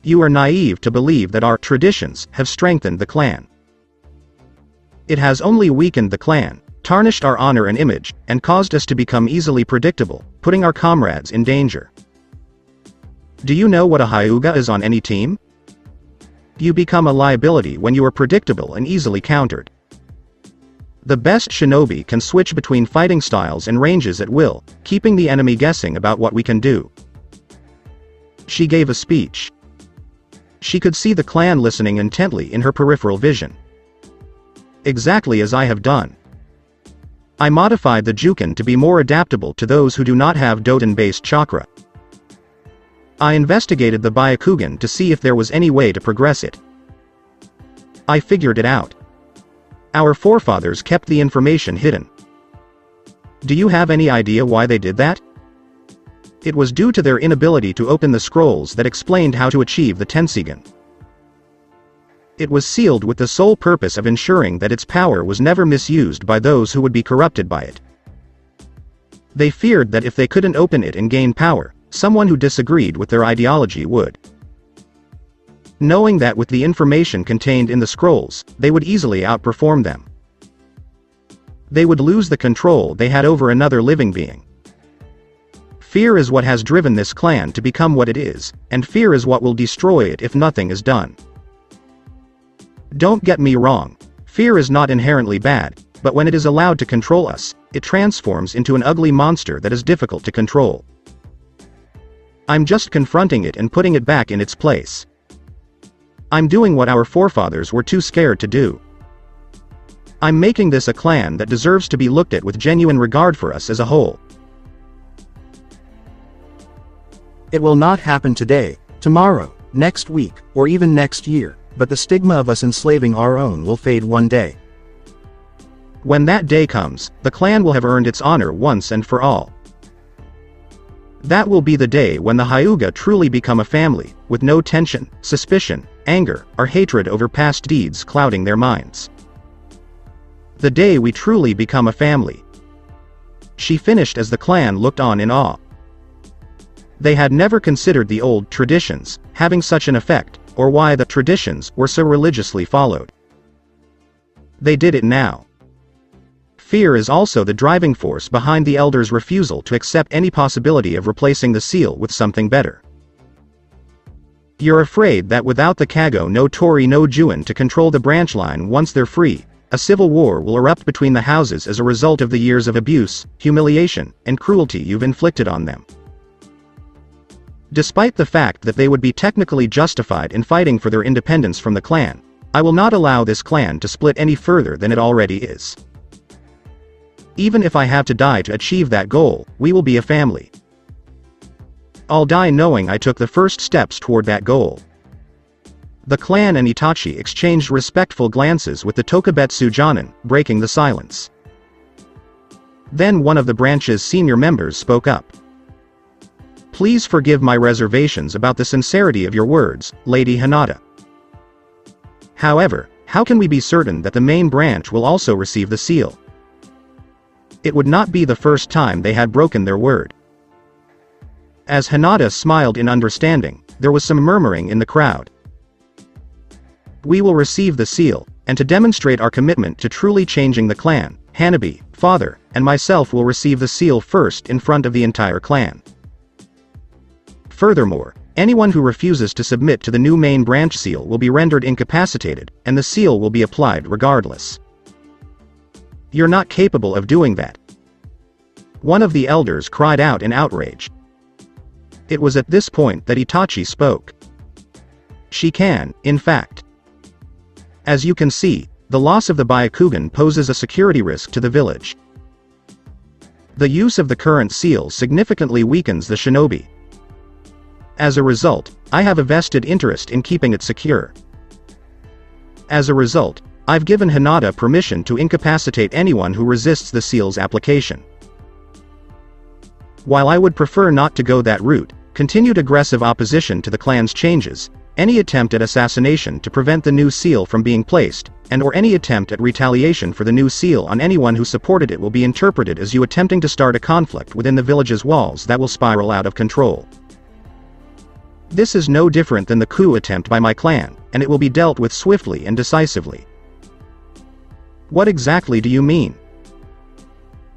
You are naive to believe that our traditions have strengthened the clan. It has only weakened the clan, tarnished our honor and image, and caused us to become easily predictable, putting our comrades in danger. Do you know what a Hyuga is on any team? You become a liability when you are predictable and easily countered. The best shinobi can switch between fighting styles and ranges at will, keeping the enemy guessing about what we can do. She gave a speech. She could see the clan listening intently in her peripheral vision. Exactly as I have done. I modified the Juken to be more adaptable to those who do not have Doten-based chakra. I investigated the Byakugan to see if there was any way to progress it, I figured it out. Our forefathers kept the information hidden. Do you have any idea why they did that? It was due to their inability to open the scrolls that explained how to achieve the Tensigen. It was sealed with the sole purpose of ensuring that its power was never misused by those who would be corrupted by it. They feared that if they couldn't open it and gain power, someone who disagreed with their ideology would. Knowing that with the information contained in the scrolls, they would easily outperform them. They would lose the control they had over another living being. Fear is what has driven this clan to become what it is, and fear is what will destroy it if nothing is done. Don't get me wrong, fear is not inherently bad, but when it is allowed to control us, it transforms into an ugly monster that is difficult to control. I'm just confronting it and putting it back in its place. I'm doing what our forefathers were too scared to do. I'm making this a clan that deserves to be looked at with genuine regard for us as a whole. It will not happen today, tomorrow, next week, or even next year, but the stigma of us enslaving our own will fade one day. When that day comes, the clan will have earned its honor once and for all. That will be the day when the Hyuga truly become a family, with no tension, suspicion, anger, or hatred over past deeds clouding their minds. The day we truly become a family. She finished as the clan looked on in awe. They had never considered the old traditions having such an effect, or why the traditions were so religiously followed. They did it now. Fear is also the driving force behind the elders' refusal to accept any possibility of replacing the seal with something better. You're afraid that without the Kago no Tori no Juin to control the branch line once they're free, a civil war will erupt between the houses as a result of the years of abuse, humiliation, and cruelty you've inflicted on them. Despite the fact that they would be technically justified in fighting for their independence from the clan, I will not allow this clan to split any further than it already is. Even if I have to die to achieve that goal, we will be a family. I'll die knowing I took the first steps toward that goal. The clan and Itachi exchanged respectful glances with the Tokubetsu Jonin, breaking the silence. Then one of the branch's senior members spoke up. Please forgive my reservations about the sincerity of your words, Lady Hinata. However, how can we be certain that the main branch will also receive the seal? It would not be the first time they had broken their word. As Hinata smiled in understanding, there was some murmuring in the crowd. We will receive the seal, and to demonstrate our commitment to truly changing the clan, Hanabi, father, and myself will receive the seal first in front of the entire clan. Furthermore, anyone who refuses to submit to the new main branch seal will be rendered incapacitated, and the seal will be applied regardless. You're not capable of doing that. One of the elders cried out in outrage. It was at this point that Itachi spoke. She can, in fact. As you can see, the loss of the Byakugan poses a security risk to the village. The use of the current seal significantly weakens the shinobi. As a result, I have a vested interest in keeping it secure. As a result, I've given Hinata permission to incapacitate anyone who resists the seal's application. While I would prefer not to go that route, continued aggressive opposition to the clan's changes, any attempt at assassination to prevent the new seal from being placed, and/or any attempt at retaliation for the new seal on anyone who supported it will be interpreted as you attempting to start a conflict within the village's walls that will spiral out of control. This is no different than the coup attempt by my clan, and it will be dealt with swiftly and decisively. What exactly do you mean?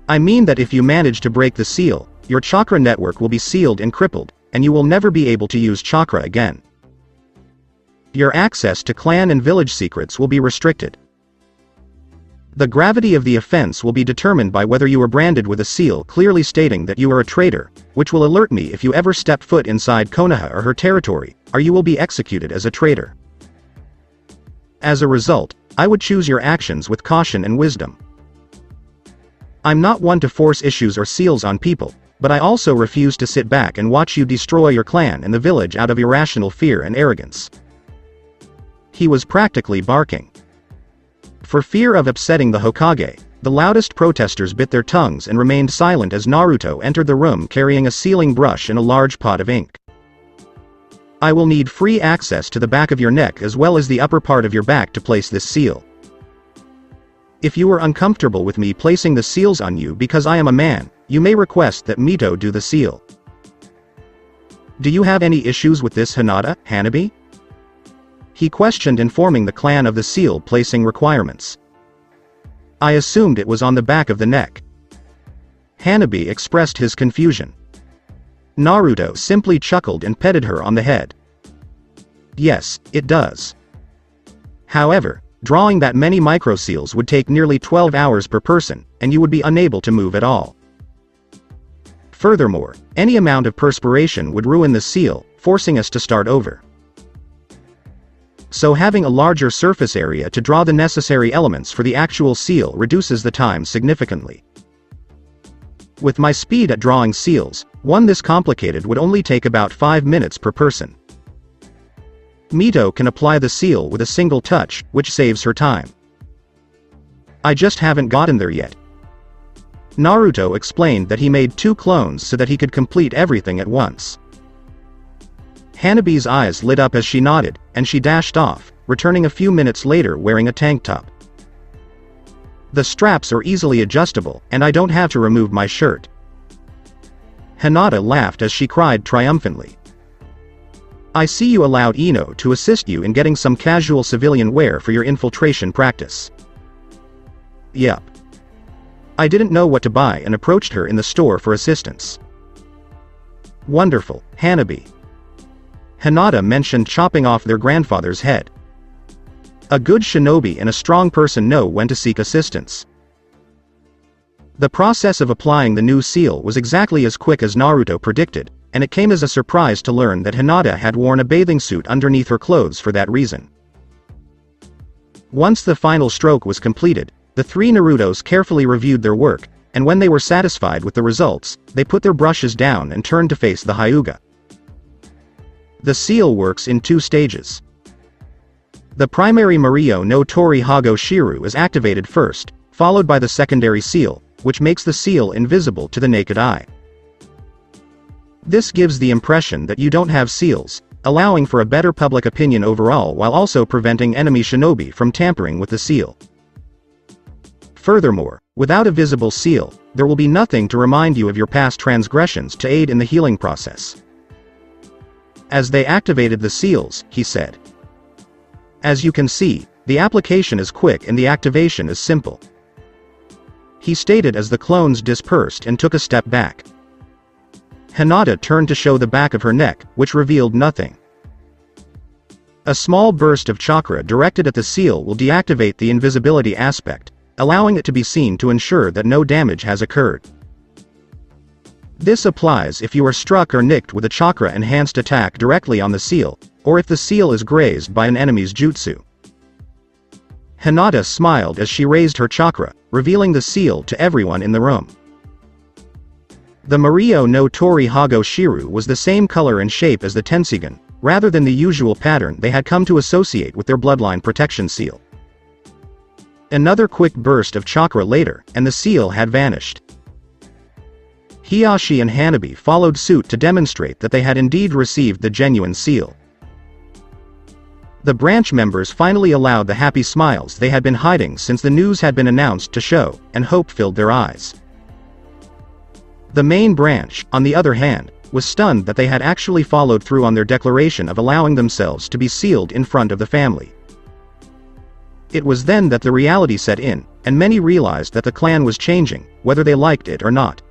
I mean that if you manage to break the seal, your chakra network will be sealed and crippled, and you will never be able to use chakra again. Your access to clan and village secrets will be restricted. The gravity of the offense will be determined by whether you are branded with a seal clearly stating that you are a traitor, which will alert me if you ever step foot inside Konoha or her territory, or you will be executed as a traitor. As a result, I would choose your actions with caution and wisdom. I'm not one to force issues or seals on people, but I also refuse to sit back and watch you destroy your clan and the village out of irrational fear and arrogance. He was practically barking. For fear of upsetting the Hokage, the loudest protesters bit their tongues and remained silent as Naruto entered the room carrying a sealing brush and a large pot of ink. I will need free access to the back of your neck as well as the upper part of your back to place this seal. If you are uncomfortable with me placing the seals on you because I am a man, you may request that Mito do the seal. Do you have any issues with this, Hinata, Hanabi? He questioned, informing the clan of the seal placing requirements. I assumed it was on the back of the neck. Hanabi expressed his confusion. Naruto simply chuckled and petted her on the head. Yes, it does. However, drawing that many microseals would take nearly 12 hours per person, and you would be unable to move at all. Furthermore, any amount of perspiration would ruin the seal, forcing us to start over. So having a larger surface area to draw the necessary elements for the actual seal reduces the time significantly. With my speed at drawing seals, one this complicated would only take about 5 minutes per person. Mito can apply the seal with a single touch, which saves her time. I just haven't gotten there yet. Naruto explained that he made 2 clones so that he could complete everything at once. Hanabi's eyes lit up as she nodded, and she dashed off, returning a few minutes later wearing a tank top. The straps are easily adjustable, and I don't have to remove my shirt. Hinata laughed as she cried triumphantly. I see you allowed Ino to assist you in getting some casual civilian wear for your infiltration practice. Yup. I didn't know what to buy and approached her in the store for assistance. Wonderful, Hanabi. Hinata mentioned chopping off their grandfather's head. A good shinobi and a strong person know when to seek assistance. The process of applying the new seal was exactly as quick as Naruto predicted, and it came as a surprise to learn that Hinata had worn a bathing suit underneath her clothes for that reason. Once the final stroke was completed, the 3 Narutos carefully reviewed their work, and when they were satisfied with the results, they put their brushes down and turned to face the Hyuga. The seal works in 2 stages. The primary Mirio no Tori Hago Shiru is activated first, followed by the secondary seal, which makes the seal invisible to the naked eye. This gives the impression that you don't have seals, allowing for a better public opinion overall while also preventing enemy shinobi from tampering with the seal. Furthermore, without a visible seal, there will be nothing to remind you of your past transgressions to aid in the healing process. As they activated the seals, he said. As you can see, the application is quick and the activation is simple. He stated as the clones dispersed and took a step back. Hinata turned to show the back of her neck, which revealed nothing. A small burst of chakra directed at the seal will deactivate the invisibility aspect, allowing it to be seen to ensure that no damage has occurred. This applies if you are struck or nicked with a chakra-enhanced attack directly on the seal, or if the seal is grazed by an enemy's jutsu. Hinata smiled as she raised her chakra, revealing the seal to everyone in the room. The Mirio no Tori Hago Shiru was the same color and shape as the Tensigan, rather than the usual pattern they had come to associate with their bloodline protection seal. Another quick burst of chakra later, and the seal had vanished. Hiashi and Hanabi followed suit to demonstrate that they had indeed received the genuine seal. The branch members finally allowed the happy smiles they had been hiding since the news had been announced to show, and hope filled their eyes. The main branch, on the other hand, was stunned that they had actually followed through on their declaration of allowing themselves to be sealed in front of the family. It was then that the reality set in, and many realized that the clan was changing, whether they liked it or not.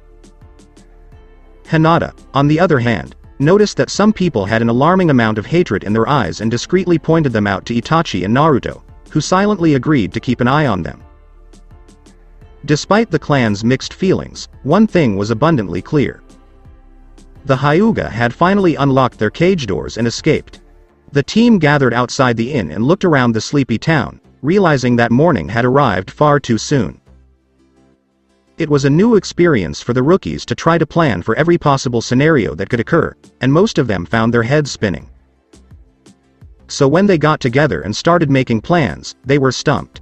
Hinata, on the other hand, noticed that some people had an alarming amount of hatred in their eyes and discreetly pointed them out to Itachi and Naruto, who silently agreed to keep an eye on them. Despite the clan's mixed feelings, one thing was abundantly clear. The Hyuga had finally unlocked their cage doors and escaped. The team gathered outside the inn and looked around the sleepy town, realizing that morning had arrived far too soon. It was a new experience for the rookies to try to plan for every possible scenario that could occur, and most of them found their heads spinning. So when they got together and started making plans, they were stumped.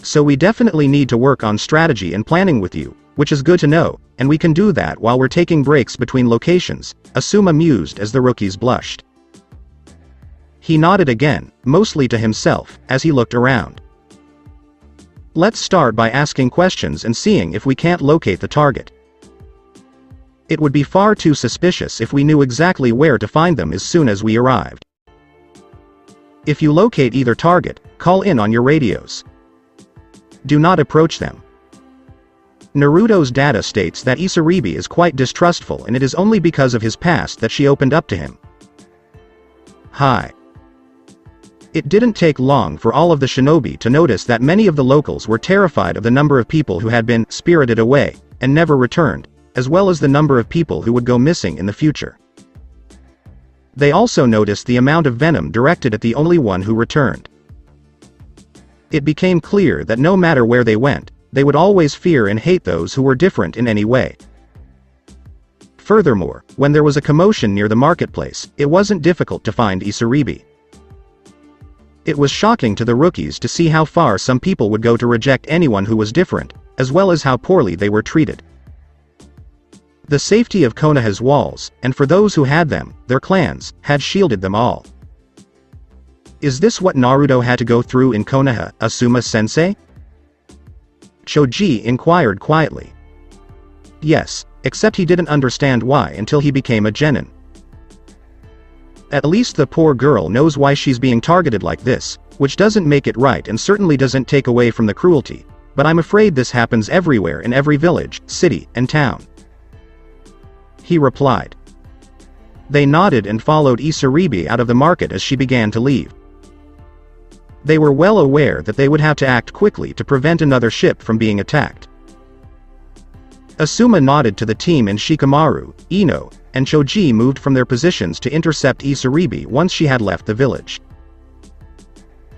So we definitely need to work on strategy and planning with you, which is good to know, and we can do that while we're taking breaks between locations, Asuma mused as the rookies blushed. He nodded again, mostly to himself, as he looked around. Let's start by asking questions and seeing if we can't locate the target. It would be far too suspicious if we knew exactly where to find them as soon as we arrived. If you locate either target, call in on your radios. Do not approach them. Naruto's data states that Isaribi is quite distrustful, and it is only because of his past that she opened up to him. Hi. It didn't take long for all of the shinobi to notice that many of the locals were terrified of the number of people who had been spirited away and never returned, as well as the number of people who would go missing in the future. They also noticed the amount of venom directed at the only one who returned. It became clear that no matter where they went, they would always fear and hate those who were different in any way. Furthermore, when there was a commotion near the marketplace, it wasn't difficult to find Isaribi. It was shocking to the rookies to see how far some people would go to reject anyone who was different, as well as how poorly they were treated. The safety of Konoha's walls, and for those who had them, their clans, had shielded them all. Is this what Naruto had to go through in Konoha, Asuma-sensei? Choji inquired quietly. Yes, except he didn't understand why until he became a genin. At least the poor girl knows why she's being targeted like this, which doesn't make it right and certainly doesn't take away from the cruelty, but I'm afraid this happens everywhere in every village, city, and town. He replied. They nodded and followed Isaribi out of the market as she began to leave. They were well aware that they would have to act quickly to prevent another ship from being attacked. Asuma nodded to the team, and Shikamaru, Ino, and Choji moved from their positions to intercept Isaribi once she had left the village.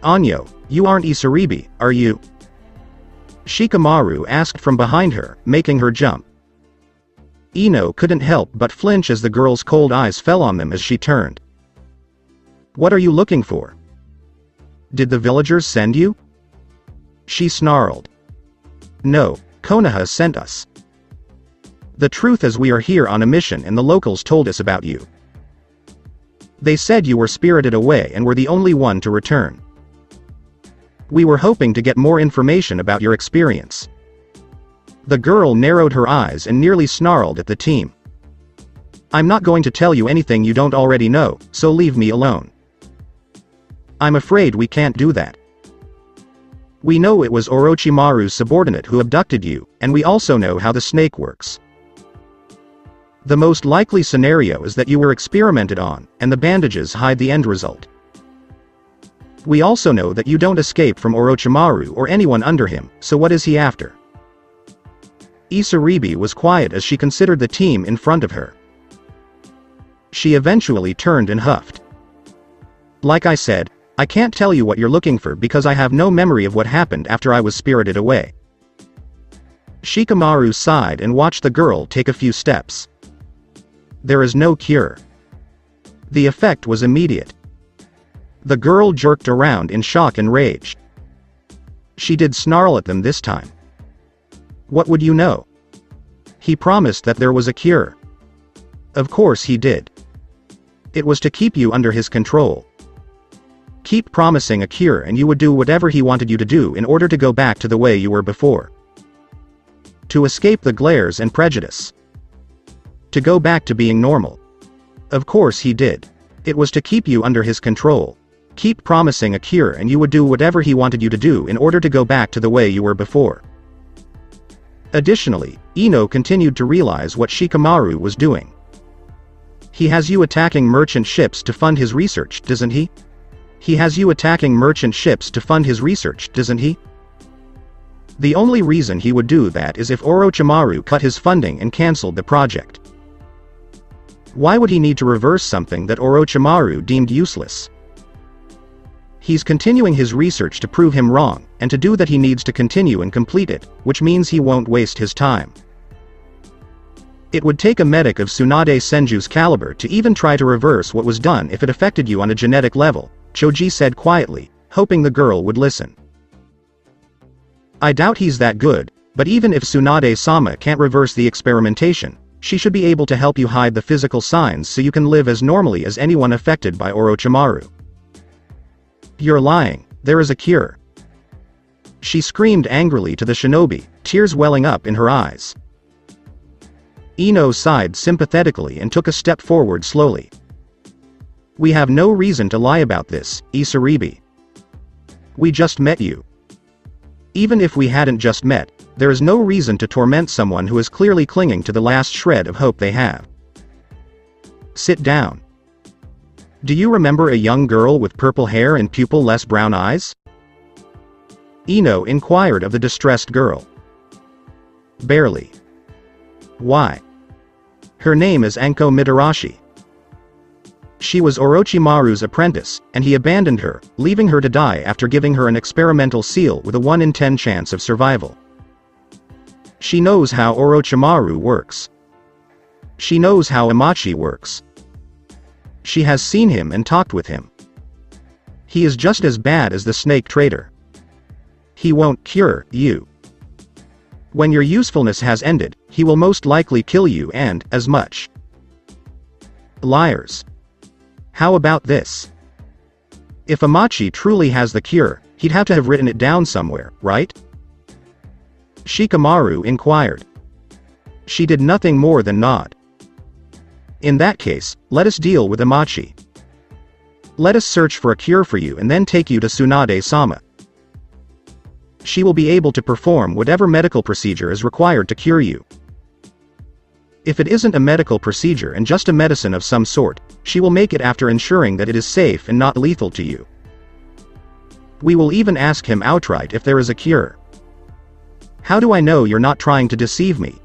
Anyo, you aren't Isaribi, are you? Shikamaru asked from behind her, making her jump. Ino couldn't help but flinch as the girl's cold eyes fell on them as she turned. What are you looking for? Did the villagers send you? She snarled. No, Konoha sent us. The truth is we are here on a mission and the locals told us about you. They said you were spirited away and were the only one to return. We were hoping to get more information about your experience. The girl narrowed her eyes and nearly snarled at the team. I'm not going to tell you anything you don't already know, so leave me alone. I'm afraid we can't do that. We know it was Orochimaru's subordinate who abducted you, and we also know how the snake works. The most likely scenario is that you were experimented on, and the bandages hide the end result. We also know that you don't escape from Orochimaru or anyone under him, so what is he after? Isaribi was quiet as she considered the team in front of her. She eventually turned and huffed. Like I said, I can't tell you what you're looking for because I have no memory of what happened after I was spirited away. Shikamaru sighed and watched the girl take a few steps. There is no cure. The effect was immediate. The girl jerked around in shock and rage. She did snarl at them this time. What would you know? He promised that there was a cure. Of course he did. It was to keep you under his control. Keep promising a cure and you would do whatever he wanted you to do in order to go back to the way you were before. To escape the glares and prejudice. To go back to being normal. Of course he did. It was to keep you under his control. Keep promising a cure and you would do whatever he wanted you to do in order to go back to the way you were before. Additionally, Ino continued to realize what Shikamaru was doing. He has you attacking merchant ships to fund his research, doesn't he? He has you attacking merchant ships to fund his research, doesn't he? The only reason he would do that is if Orochimaru cut his funding and cancelled the project. Why would he need to reverse something that Orochimaru deemed useless? He's continuing his research to prove him wrong, and to do that he needs to continue and complete it, which means he won't waste his time. It would take a medic of Tsunade Senju's caliber to even try to reverse what was done if it affected you on a genetic level, Choji said quietly, hoping the girl would listen. I doubt he's that good, but even if Tsunade-sama can't reverse the experimentation, she should be able to help you hide the physical signs so you can live as normally as anyone affected by Orochimaru. You're lying, there is a cure. She screamed angrily to the shinobi, tears welling up in her eyes. Ino sighed sympathetically and took a step forward slowly. We have no reason to lie about this, Isaribi. We just met you. Even if we hadn't just met, there is no reason to torment someone who is clearly clinging to the last shred of hope they have. Sit down. Do you remember a young girl with purple hair and pupil-less brown eyes? Ino inquired of the distressed girl. Barely. Why? Her name is Anko Mitarashi. She was Orochimaru's apprentice, and he abandoned her, leaving her to die after giving her an experimental seal with a 1 in 10 chance of survival. She knows how Orochimaru works. She knows how Amachi works. She has seen him and talked with him. He is just as bad as the snake trader. He won't cure you. When your usefulness has ended, he will most likely kill you and, as much. Liars. How about this? If Amachi truly has the cure, he'd have to have written it down somewhere, right? Shikamaru inquired. She did nothing more than nod. In that case, let us deal with Amachi. Let us search for a cure for you and then take you to Tsunade-sama. She will be able to perform whatever medical procedure is required to cure you. If it isn't a medical procedure and just a medicine of some sort, she will make it after ensuring that it is safe and not lethal to you. We will even ask him outright if there is a cure. How do I know you're not trying to deceive me?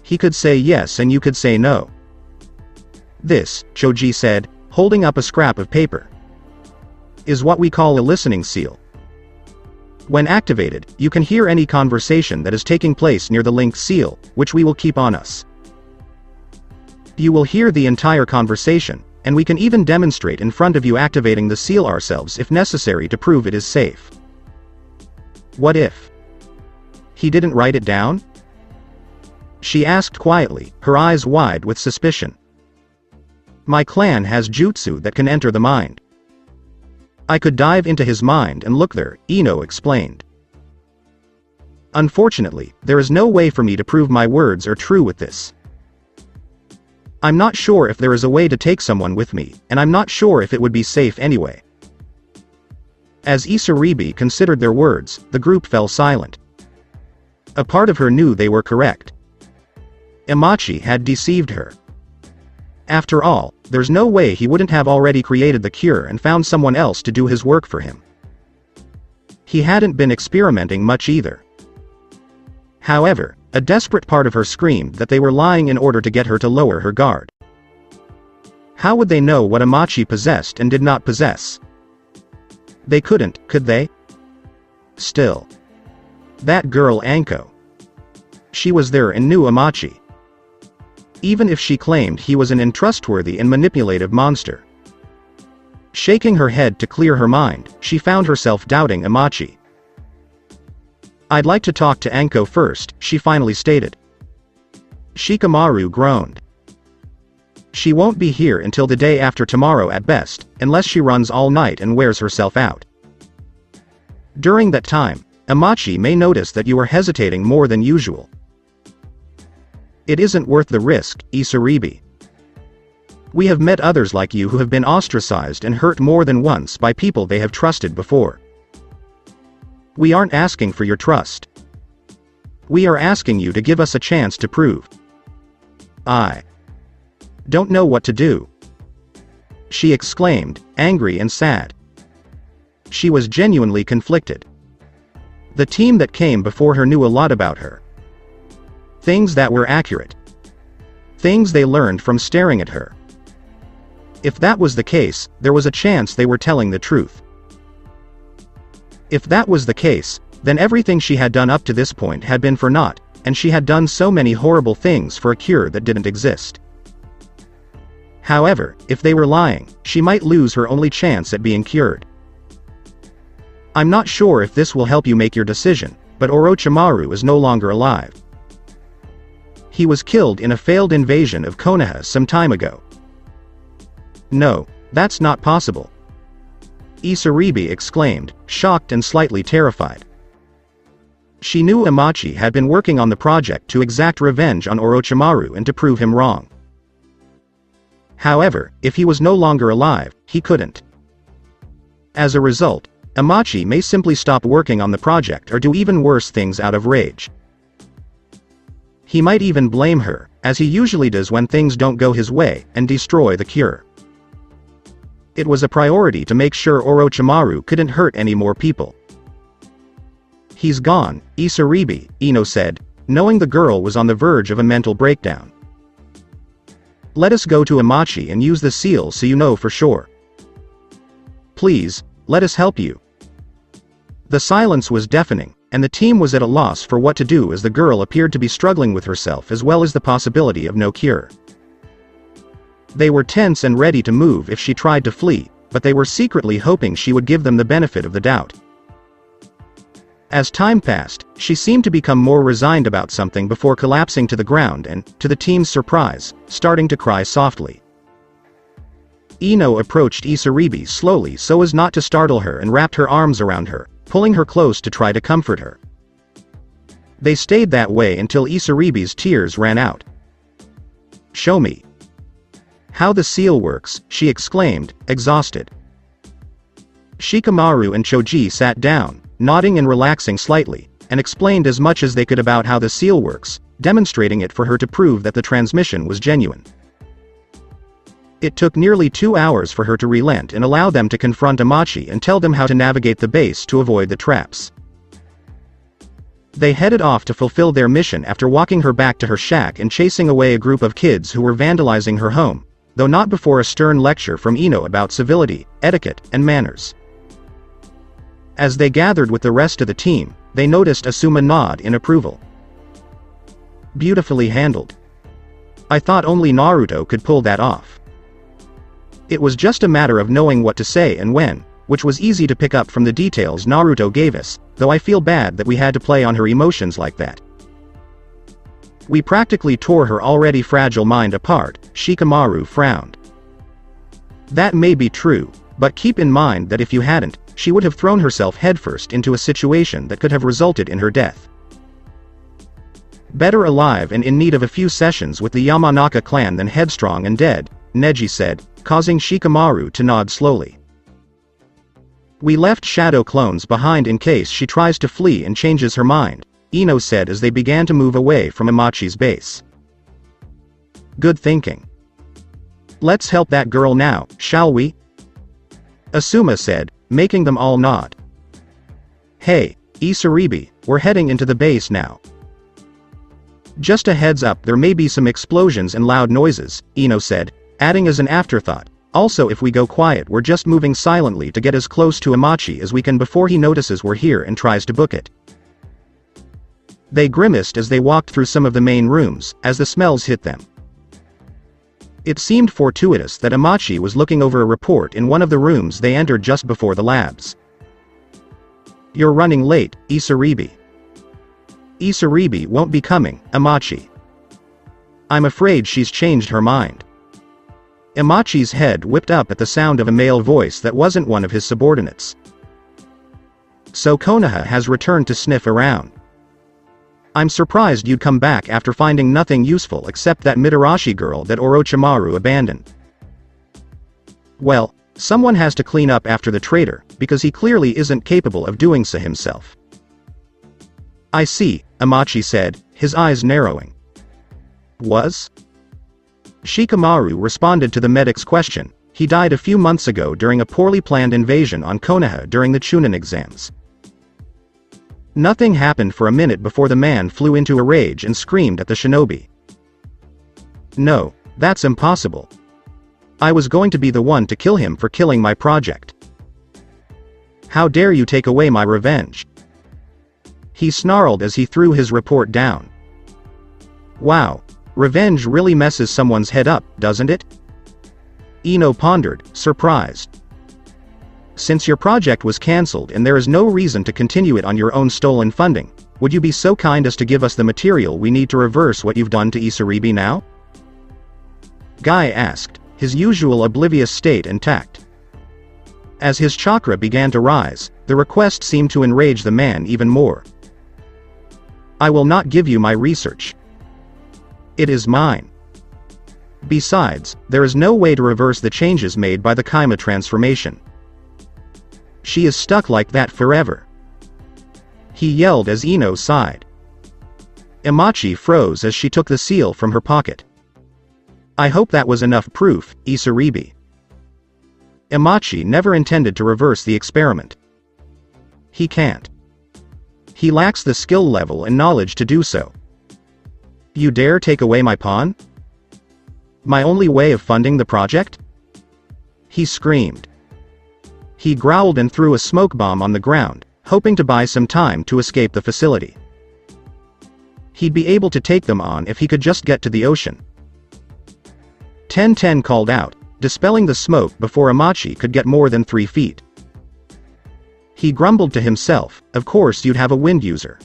He could say yes and you could say no. This, Choji said, holding up a scrap of paper, is what we call a listening seal. When activated, you can hear any conversation that is taking place near the link seal, which we will keep on us. You will hear the entire conversation, and we can even demonstrate in front of you activating the seal ourselves if necessary to prove it is safe. What if he didn't write it down? She asked quietly, her eyes wide with suspicion. My clan has jutsu that can enter the mind. I could dive into his mind and look there, Ino explained. Unfortunately, there is no way for me to prove my words are true with this. I'm not sure if there is a way to take someone with me, and I'm not sure if it would be safe anyway. As Isaribi considered their words, the group fell silent. A part of her knew they were correct. Amachi had deceived her. After all, there's no way he wouldn't have already created the cure and found someone else to do his work for him. He hadn't been experimenting much either. However, a desperate part of her screamed that they were lying in order to get her to lower her guard. How would they know what Amachi possessed and did not possess? They couldn't, could they? Still. That girl Anko. She was there and knew Amachi. Even if she claimed he was an untrustworthy and manipulative monster. Shaking her head to clear her mind, she found herself doubting Amachi. I'd like to talk to Anko first, she finally stated. Shikamaru groaned. She won't be here until the day after tomorrow at best, unless she runs all night and wears herself out. During that time, Amachi may notice that you are hesitating more than usual. It isn't worth the risk, Isaribi. We have met others like you who have been ostracized and hurt more than once by people they have trusted before. We aren't asking for your trust. We are asking you to give us a chance to prove. I don't know what to do. She exclaimed, angry and sad. She was genuinely conflicted. The team that came before her knew a lot about her. Things that were accurate. Things they learned from staring at her. If that was the case, there was a chance they were telling the truth. If that was the case, then everything she had done up to this point had been for naught, and she had done so many horrible things for a cure that didn't exist. However, if they were lying, she might lose her only chance at being cured. I'm not sure if this will help you make your decision, but Orochimaru is no longer alive. He was killed in a failed invasion of Konoha some time ago. No, that's not possible. Isaribi exclaimed, shocked and slightly terrified. She knew Amachi had been working on the project to exact revenge on Orochimaru and to prove him wrong. However, if he was no longer alive, he couldn't. As a result, Amachi may simply stop working on the project or do even worse things out of rage. He might even blame her, as he usually does when things don't go his way, and destroy the cure. It was a priority to make sure Orochimaru couldn't hurt any more people. He's gone, Isaribi, Ino said, knowing the girl was on the verge of a mental breakdown. Let us go to Amachi and use the seal so you know for sure. Please, let us help you. The silence was deafening, and the team was at a loss for what to do as the girl appeared to be struggling with herself as well as the possibility of no cure. They were tense and ready to move if she tried to flee, but they were secretly hoping she would give them the benefit of the doubt. As time passed, she seemed to become more resigned about something before collapsing to the ground and, to the team's surprise, starting to cry softly. Ino approached Isaribi slowly so as not to startle her and wrapped her arms around her, pulling her close to try to comfort her. They stayed that way until Isaribi's tears ran out. Show me how the seal works, she exclaimed, exhausted. Shikamaru and Choji sat down, nodding and relaxing slightly, and explained as much as they could about how the seal works, demonstrating it for her to prove that the transmission was genuine. It took nearly 2 hours for her to relent and allow them to confront Amachi and tell them how to navigate the base to avoid the traps. They headed off to fulfill their mission after walking her back to her shack and chasing away a group of kids who were vandalizing her home, though not before a stern lecture from Ino about civility, etiquette, and manners. As they gathered with the rest of the team, they noticed Asuma nod in approval. Beautifully handled. I thought only Naruto could pull that off. It was just a matter of knowing what to say and when, which was easy to pick up from the details Naruto gave us, though I feel bad that we had to play on her emotions like that. We practically tore her already fragile mind apart, Shikamaru frowned. That may be true, but keep in mind that if you hadn't, she would have thrown herself headfirst into a situation that could have resulted in her death. Better alive and in need of a few sessions with the Yamanaka clan than headstrong and dead, Neji said, causing Shikamaru to nod slowly. We left shadow clones behind in case she tries to flee and changes her mind, Ino said as they began to move away from Amachi's base. Good thinking. Let's help that girl now, shall we? Asuma said, making them all nod. Hey, Isaribi, we're heading into the base now. Just a heads up, there may be some explosions and loud noises, Ino said, adding as an afterthought, also if we go quiet we're just moving silently to get as close to Amachi as we can before he notices we're here and tries to book it. They grimaced as they walked through some of the main rooms, as the smells hit them. It seemed fortuitous that Amachi was looking over a report in one of the rooms they entered just before the labs. You're running late, Isaribi. Isaribi won't be coming, Amachi. I'm afraid she's changed her mind. Amachi's head whipped up at the sound of a male voice that wasn't one of his subordinates. So Konoha has returned to sniff around. I'm surprised you'd come back after finding nothing useful except that Mitarashi girl that Orochimaru abandoned. Well, someone has to clean up after the traitor, because he clearly isn't capable of doing so himself. I see, Amachi said, his eyes narrowing. Was? Shikamaru responded to the medic's question. He died a few months ago during a poorly planned invasion on Konoha during the Chunin exams. Nothing happened for a minute before the man flew into a rage and screamed at the shinobi. No, that's impossible. I was going to be the one to kill him for killing my project. How dare you take away my revenge? He snarled as he threw his report down. Wow, revenge really messes someone's head up, doesn't it? Ino pondered, surprised. Since your project was cancelled and there is no reason to continue it on your own stolen funding, would you be so kind as to give us the material we need to reverse what you've done to Isaribi now? Guy asked, his usual oblivious state intact. As his chakra began to rise, the request seemed to enrage the man even more. I will not give you my research. It is mine. Besides, there is no way to reverse the changes made by the Kaima transformation. She is stuck like that forever. He yelled as Ino sighed. Amachi froze as she took the seal from her pocket. I hope that was enough proof, Isaribi. Amachi never intended to reverse the experiment. He can't. He lacks the skill level and knowledge to do so. You dare take away my pawn? My only way of funding the project? He screamed. He growled and threw a smoke bomb on the ground, hoping to buy some time to escape the facility. He'd be able to take them on if he could just get to the ocean. 10-10 called out, dispelling the smoke before Amachi could get more than 3 feet. He grumbled to himself, of course you'd have a wind user.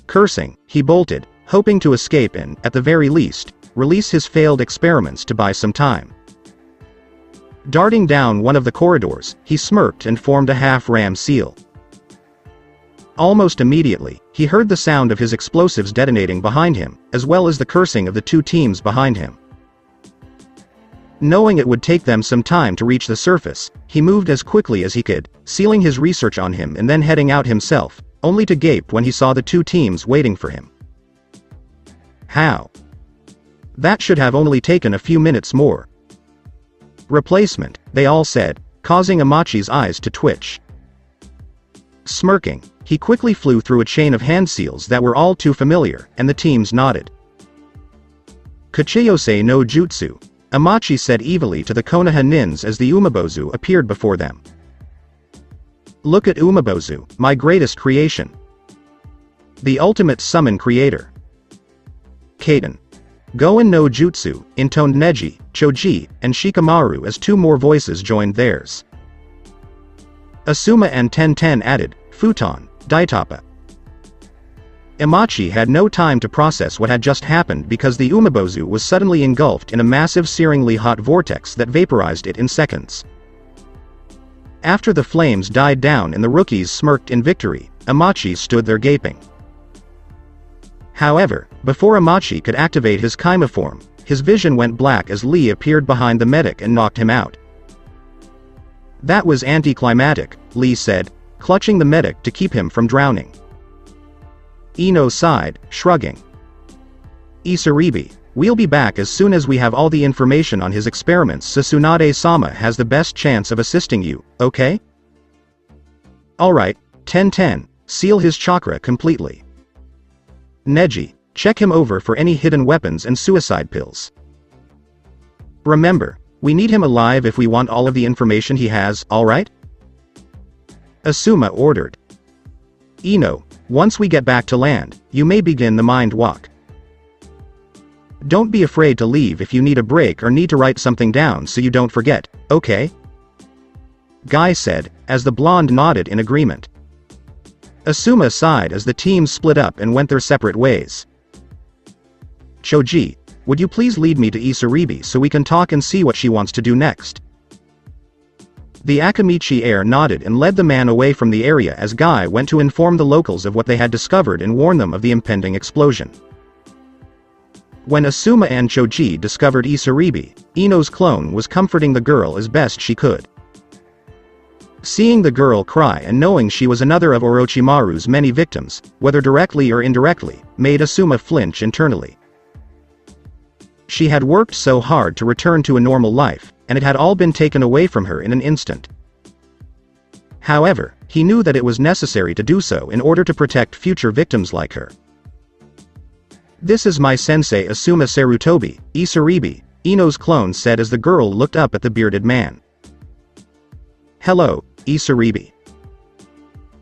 Cursing, he bolted, hoping to escape and, at the very least, release his failed experiments to buy some time. Darting down one of the corridors, he smirked and formed a half-ram seal. Almost immediately, he heard the sound of his explosives detonating behind him, as well as the cursing of the 2 teams behind him. Knowing it would take them some time to reach the surface, he moved as quickly as he could, sealing his research on him and then heading out himself, only to gape when he saw the 2 teams waiting for him. How? That should have only taken a few minutes more. Replacement, they all said, causing Amachi's eyes to twitch. Smirking, he quickly flew through a chain of hand seals that were all too familiar, and the teams nodded. Kachiyose no Jutsu, Amachi said evilly to the Konoha nins as the Umabozu appeared before them. Look at Umabozu, my greatest creation. The ultimate summon creator. Kaden. Goen no Jutsu, intoned Neji, Choji, and Shikamaru as 2 more voices joined theirs. Asuma and 10-10 added, Futon, Daitapa. Amachi had no time to process what had just happened because the Umabozu was suddenly engulfed in a massive searingly hot vortex that vaporized it in seconds. After the flames died down and the rookies smirked in victory, Amachi stood there gaping. However, before Amachi could activate his Kaima form, his vision went black as Lee appeared behind the medic and knocked him out. That was anticlimactic, Lee said, clutching the medic to keep him from drowning. Ino sighed, shrugging. Isaribi, we'll be back as soon as we have all the information on his experiments. Tsunade-sama has the best chance of assisting you, okay? Alright, 10-10, seal his chakra completely. Neji, check him over for any hidden weapons and suicide pills. Remember, we need him alive if we want all of the information he has, alright? Asuma ordered. Ino, once we get back to land, you may begin the mind walk. Don't be afraid to leave if you need a break or need to write something down so you don't forget, okay? Guy said, as the blonde nodded in agreement. Asuma sighed as the teams split up and went their separate ways. Choji, would you please lead me to Isaribi so we can talk and see what she wants to do next? The Akamichi heir nodded and led the man away from the area as Guy went to inform the locals of what they had discovered and warn them of the impending explosion. When Asuma and Choji discovered Isaribi, Ino's clone was comforting the girl as best she could. Seeing the girl cry and knowing she was another of Orochimaru's many victims, whether directly or indirectly, made Asuma flinch internally. She had worked so hard to return to a normal life, and it had all been taken away from her in an instant. However, he knew that it was necessary to do so in order to protect future victims like her. This is my sensei Asuma Sarutobi, Isaribi, Ino's clone said as the girl looked up at the bearded man. Hello, Isaribi.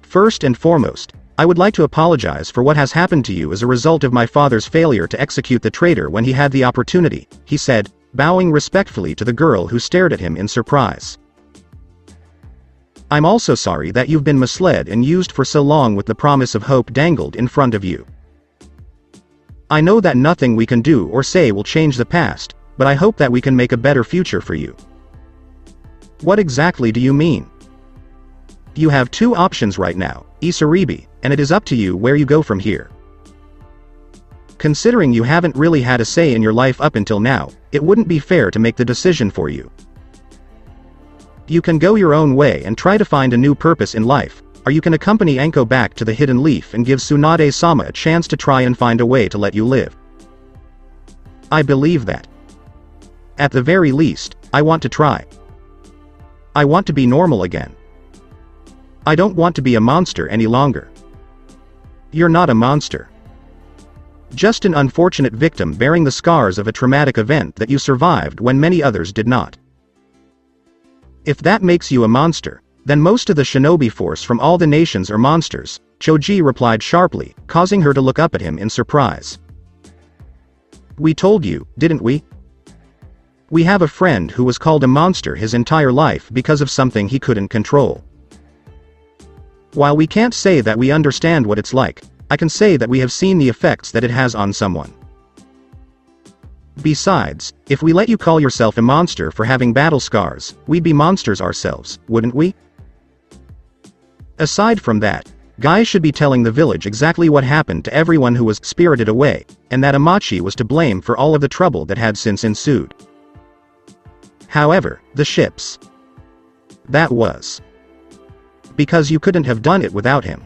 First and foremost, I would like to apologize for what has happened to you as a result of my father's failure to execute the traitor when he had the opportunity, he said, bowing respectfully to the girl who stared at him in surprise. I'm also sorry that you've been misled and used for so long with the promise of hope dangled in front of you. I know that nothing we can do or say will change the past, but I hope that we can make a better future for you. What exactly do you mean? You have two options right now, Isaribi, and it is up to you where you go from here. Considering you haven't really had a say in your life up until now, it wouldn't be fair to make the decision for you. You can go your own way and try to find a new purpose in life, or you can accompany Anko back to the Hidden Leaf and give Tsunade-sama a chance to try and find a way to let you live. I believe that. At the very least, I want to try. I want to be normal again. I don't want to be a monster any longer. You're not a monster. Just an unfortunate victim bearing the scars of a traumatic event that you survived when many others did not. If that makes you a monster, then most of the shinobi force from all the nations are monsters, Choji replied sharply, causing her to look up at him in surprise. We told you, didn't we? We have a friend who was called a monster his entire life because of something he couldn't control. While we can't say that we understand what it's like, I can say that we have seen the effects that it has on someone. Besides, if we let you call yourself a monster for having battle scars, we'd be monsters ourselves, wouldn't we? Aside from that, guys should be telling the village exactly what happened to everyone who was spirited away, and that Amachi was to blame for all of the trouble that had since ensued. However, the ships. That was. Because you couldn't have done it without him.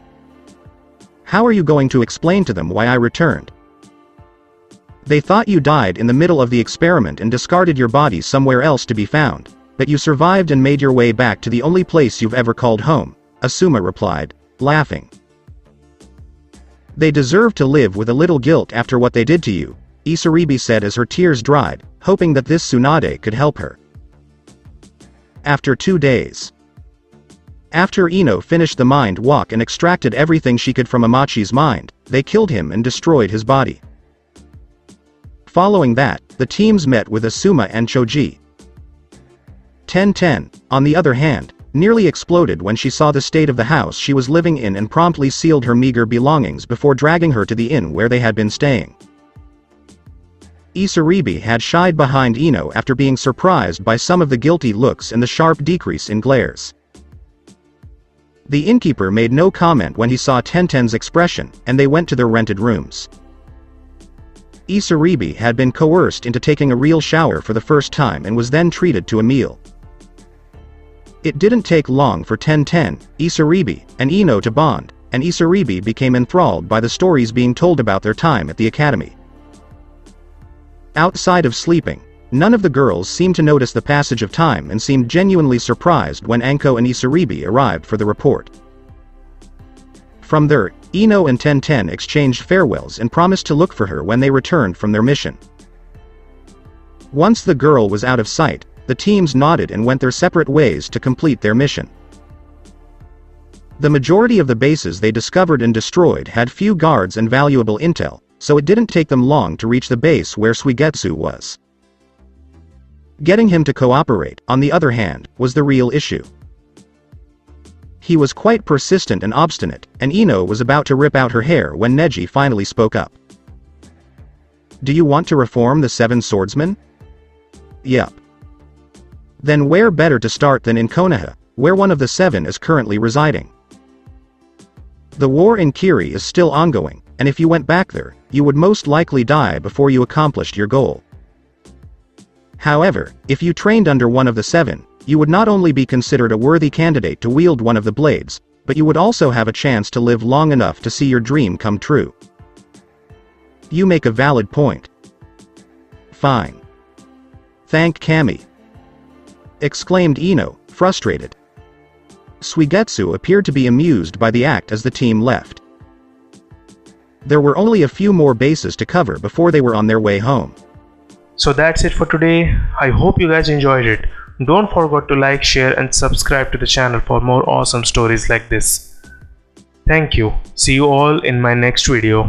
How are you going to explain to them why I returned? They thought you died in the middle of the experiment and discarded your body somewhere else to be found, but you survived and made your way back to the only place you've ever called home, Asuma replied, laughing. They deserve to live with a little guilt after what they did to you, Isaribi said as her tears dried, hoping that this Tsunade could help her. After 2 days. After Ino finished the mind walk and extracted everything she could from Amachi's mind, they killed him and destroyed his body. Following that, the teams met with Asuma and Choji. Ten, on the other hand, nearly exploded when she saw the state of the house she was living in and promptly sealed her meager belongings before dragging her to the inn where they had been staying. Isaribi had shied behind Ino after being surprised by some of the guilty looks and the sharp decrease in glares. The innkeeper made no comment when he saw Ten's expression, and they went to their rented rooms. Isaribi had been coerced into taking a real shower for the first time and was then treated to a meal. It didn't take long for Ten, Isaribi, and Ino to bond, and Isaribi became enthralled by the stories being told about their time at the academy. Outside of sleeping, none of the girls seemed to notice the passage of time and seemed genuinely surprised when Anko and Isaribi arrived for the report. From there, Ino and Ten exchanged farewells and promised to look for her when they returned from their mission. Once the girl was out of sight, the teams nodded and went their separate ways to complete their mission. The majority of the bases they discovered and destroyed had few guards and valuable intel, so it didn't take them long to reach the base where Suigetsu was. Getting him to cooperate, on the other hand, was the real issue. He was quite persistent and obstinate, and Ino was about to rip out her hair when Neji finally spoke up. Do you want to reform the 7 swordsmen? Yup. Then where better to start than in Konoha, where one of the 7 is currently residing? The war in Kiri is still ongoing, and if you went back there, you would most likely die before you accomplished your goal. However, if you trained under one of the 7, you would not only be considered a worthy candidate to wield one of the blades, but you would also have a chance to live long enough to see your dream come true. You make a valid point. Fine. Thank Kami. Exclaimed Ino, frustrated. Suigetsu appeared to be amused by the act as the team left. There were only a few more bases to cover before they were on their way home. So that's it for today. I hope you guys enjoyed it. Don't forget to like, share and subscribe to the channel for more awesome stories like this. Thank you. See you all in my next video.